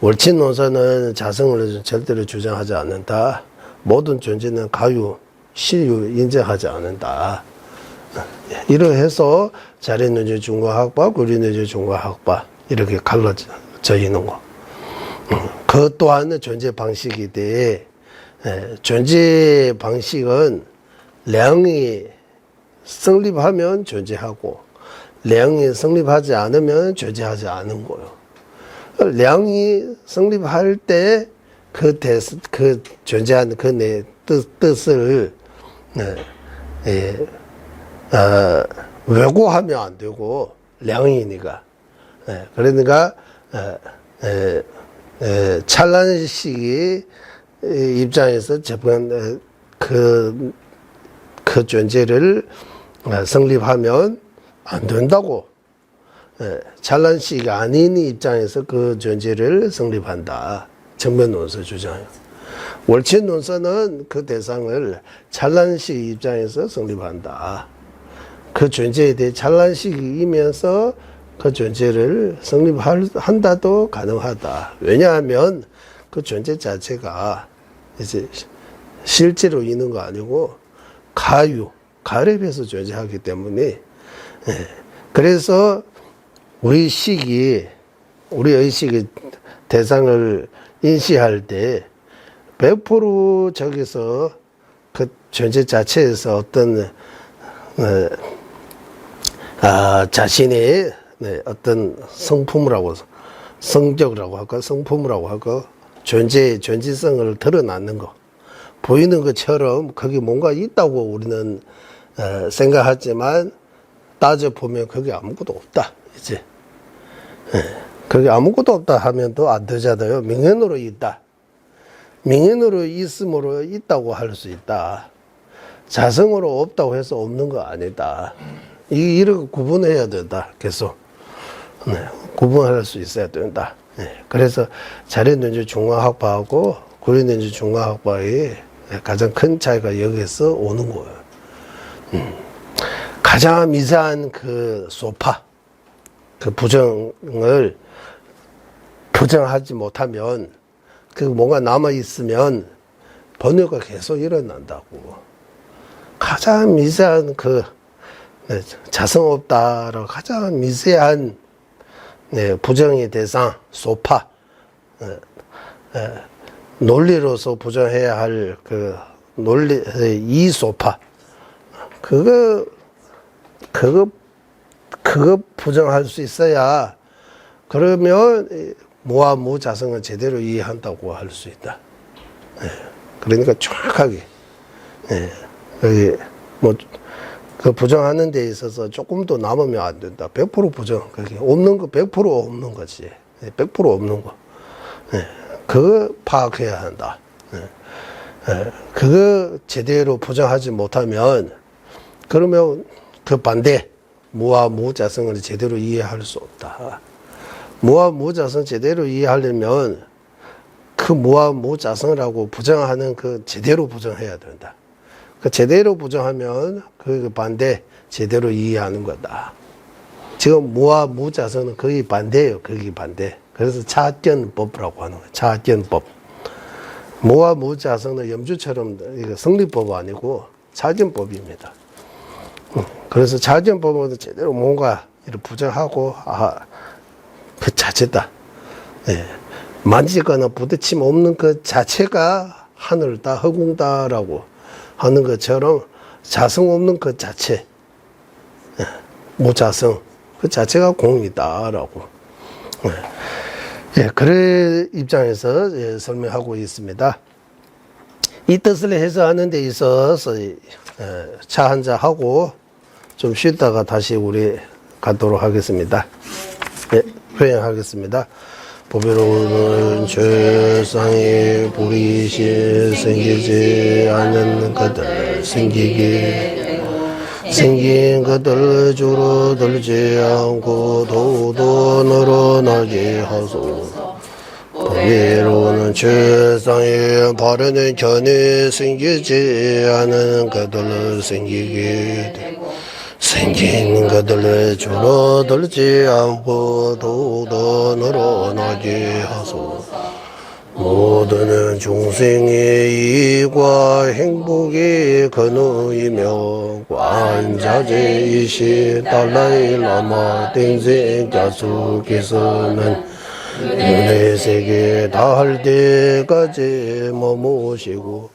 월친 논서는 자성을 절대로 주장하지 않는다. 모든 존재는 가유, 실유 인정하지 않는다. 이러해서 자리는지 중과학파, 구리는지 중과학파 이렇게 갈라져 있는 거. 그 또한 존재 방식이 돼. 존재 방식은 량이 성립하면 존재하고 량이 성립하지 않으면 존재하지 않은 거예요. 량이 성립할 때 그 존재하는 그 내 뜻을 왜고하면 안 되고 량이니까. 그러니까 찬란시기 입장에서 접근 그 존재를 성립하면 안 된다고. 찬란시기 아닌 입장에서 그 존재를 성립한다. 정변 논서 주장해요. 월친 논서는 그 대상을 찬란시기 입장에서 성립한다. 그 존재에 대해 찬란시기이면서 그 존재를 성립한다도 가능하다. 왜냐하면 그 존재 자체가 이제 실제로 있는 거 아니고 가렙에서 존재하기 때문에 그래서 우리 의식이 대상을 인식할 때 100% 저기서 그 존재 자체에서 어떤 자신의 어떤 성품이라고 성격이라고 할까 성품이라고 할까 존재성을 드러나는 거 보이는 것처럼 거기 뭔가 있다고 우리는 생각하지만 따져보면 거기 아무것도 없다 이제 거기 아무것도 없다 하면 또 안 되잖아요. 명현으로 있다. 명현으로 있음으로 있다고 할 수 있다. 자성으로 없다고 해서 없는 거 아니다. 이렇게 구분해야 된다. 계속 구분할 수 있어야 된다. 그래서 자리는지 중화학파하고 구리는지 중화학파의 가장 큰 차이가 여기서 오는 거예요. 가장 미세한 그 소파, 그 부정을 부정하지 못하면 그 뭔가 남아있으면 번뇌가 계속 일어난다고. 가장 미세한 그 자성 없다라고 가장 미세한 네, 부정의 대상, 소파, 논리로서 부정해야 할 그 논리, 이 소파, 그거 부정할 수 있어야, 그러면 무와 무자성을 제대로 이해한다고 할 수 있다. 그러니까 정확하게, 여기 그 부정하는 데 있어서 조금도 남으면 안 된다. 100% 부정. 그게 없는 거 100% 없는 거지. 100% 없는 거. 그거 파악해야 한다. 그거 제대로 부정하지 못하면, 그러면 그 반대, 무와 무자성을 제대로 이해할 수 없다. 무와 무자성 제대로 이해하려면 그 무와 무자성이라고 부정하는 그 제대로 부정해야 된다. 그 제대로 부정하면 그 반대 제대로 이해하는 거다. 지금 무와 무자성은 거의 반대예요. 거기 반대. 그래서 차견법이라고 하는 거예요. 차견법. 무와 무자성은 염주처럼 이거 성리법 아니고 차견법입니다. 그래서 차견법은 제대로 뭔가 이렇게 부정하고, 그 자체다. 만지거나 부딪힘 없는 그 자체가 하늘다, 허공다라고 하는 것처럼 자성 없는 그 자체, 무자성, 그 자체가 공이다라고. 그런 입장에서 설명하고 있습니다. 이 뜻을 해석하는 데 있어서 차 한잔 하고 좀 쉬다가 다시 우리 가도록 하겠습니다. 회행하겠습니다. 보배로운 최상의 불이시 생기지 않는 것들 생기게 되고, 생긴 것들 줄어들지 않고 더욱더 늘어나게 하소서. 보배로운 최상의 바르는 견해 생기지 않은 것들 생기게 되고, 생긴 것들 줄어들지 않고 더욱더 늘어나게 하소서. 모든 중생의 이익과 행복이 근원이며 관자재이시 달라이 라마 땡생 자수께서는 눈의 세계 다할 때까지 머무시고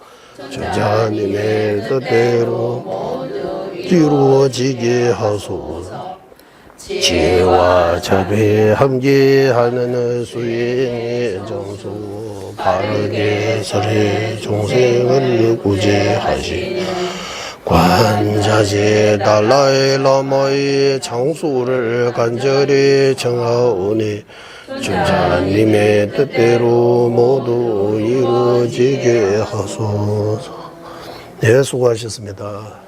주자님의 뜻대로 이루어지게 하소서. 지혜와 자비에 함께하는 수행의 정수 바르게 설해 중생을 구제하시 관자재 달라이 라마의 장수를 간절히 청하오니 주자님의 뜻대로 모두 이루어지게 하소서. 네, 수고하셨습니다.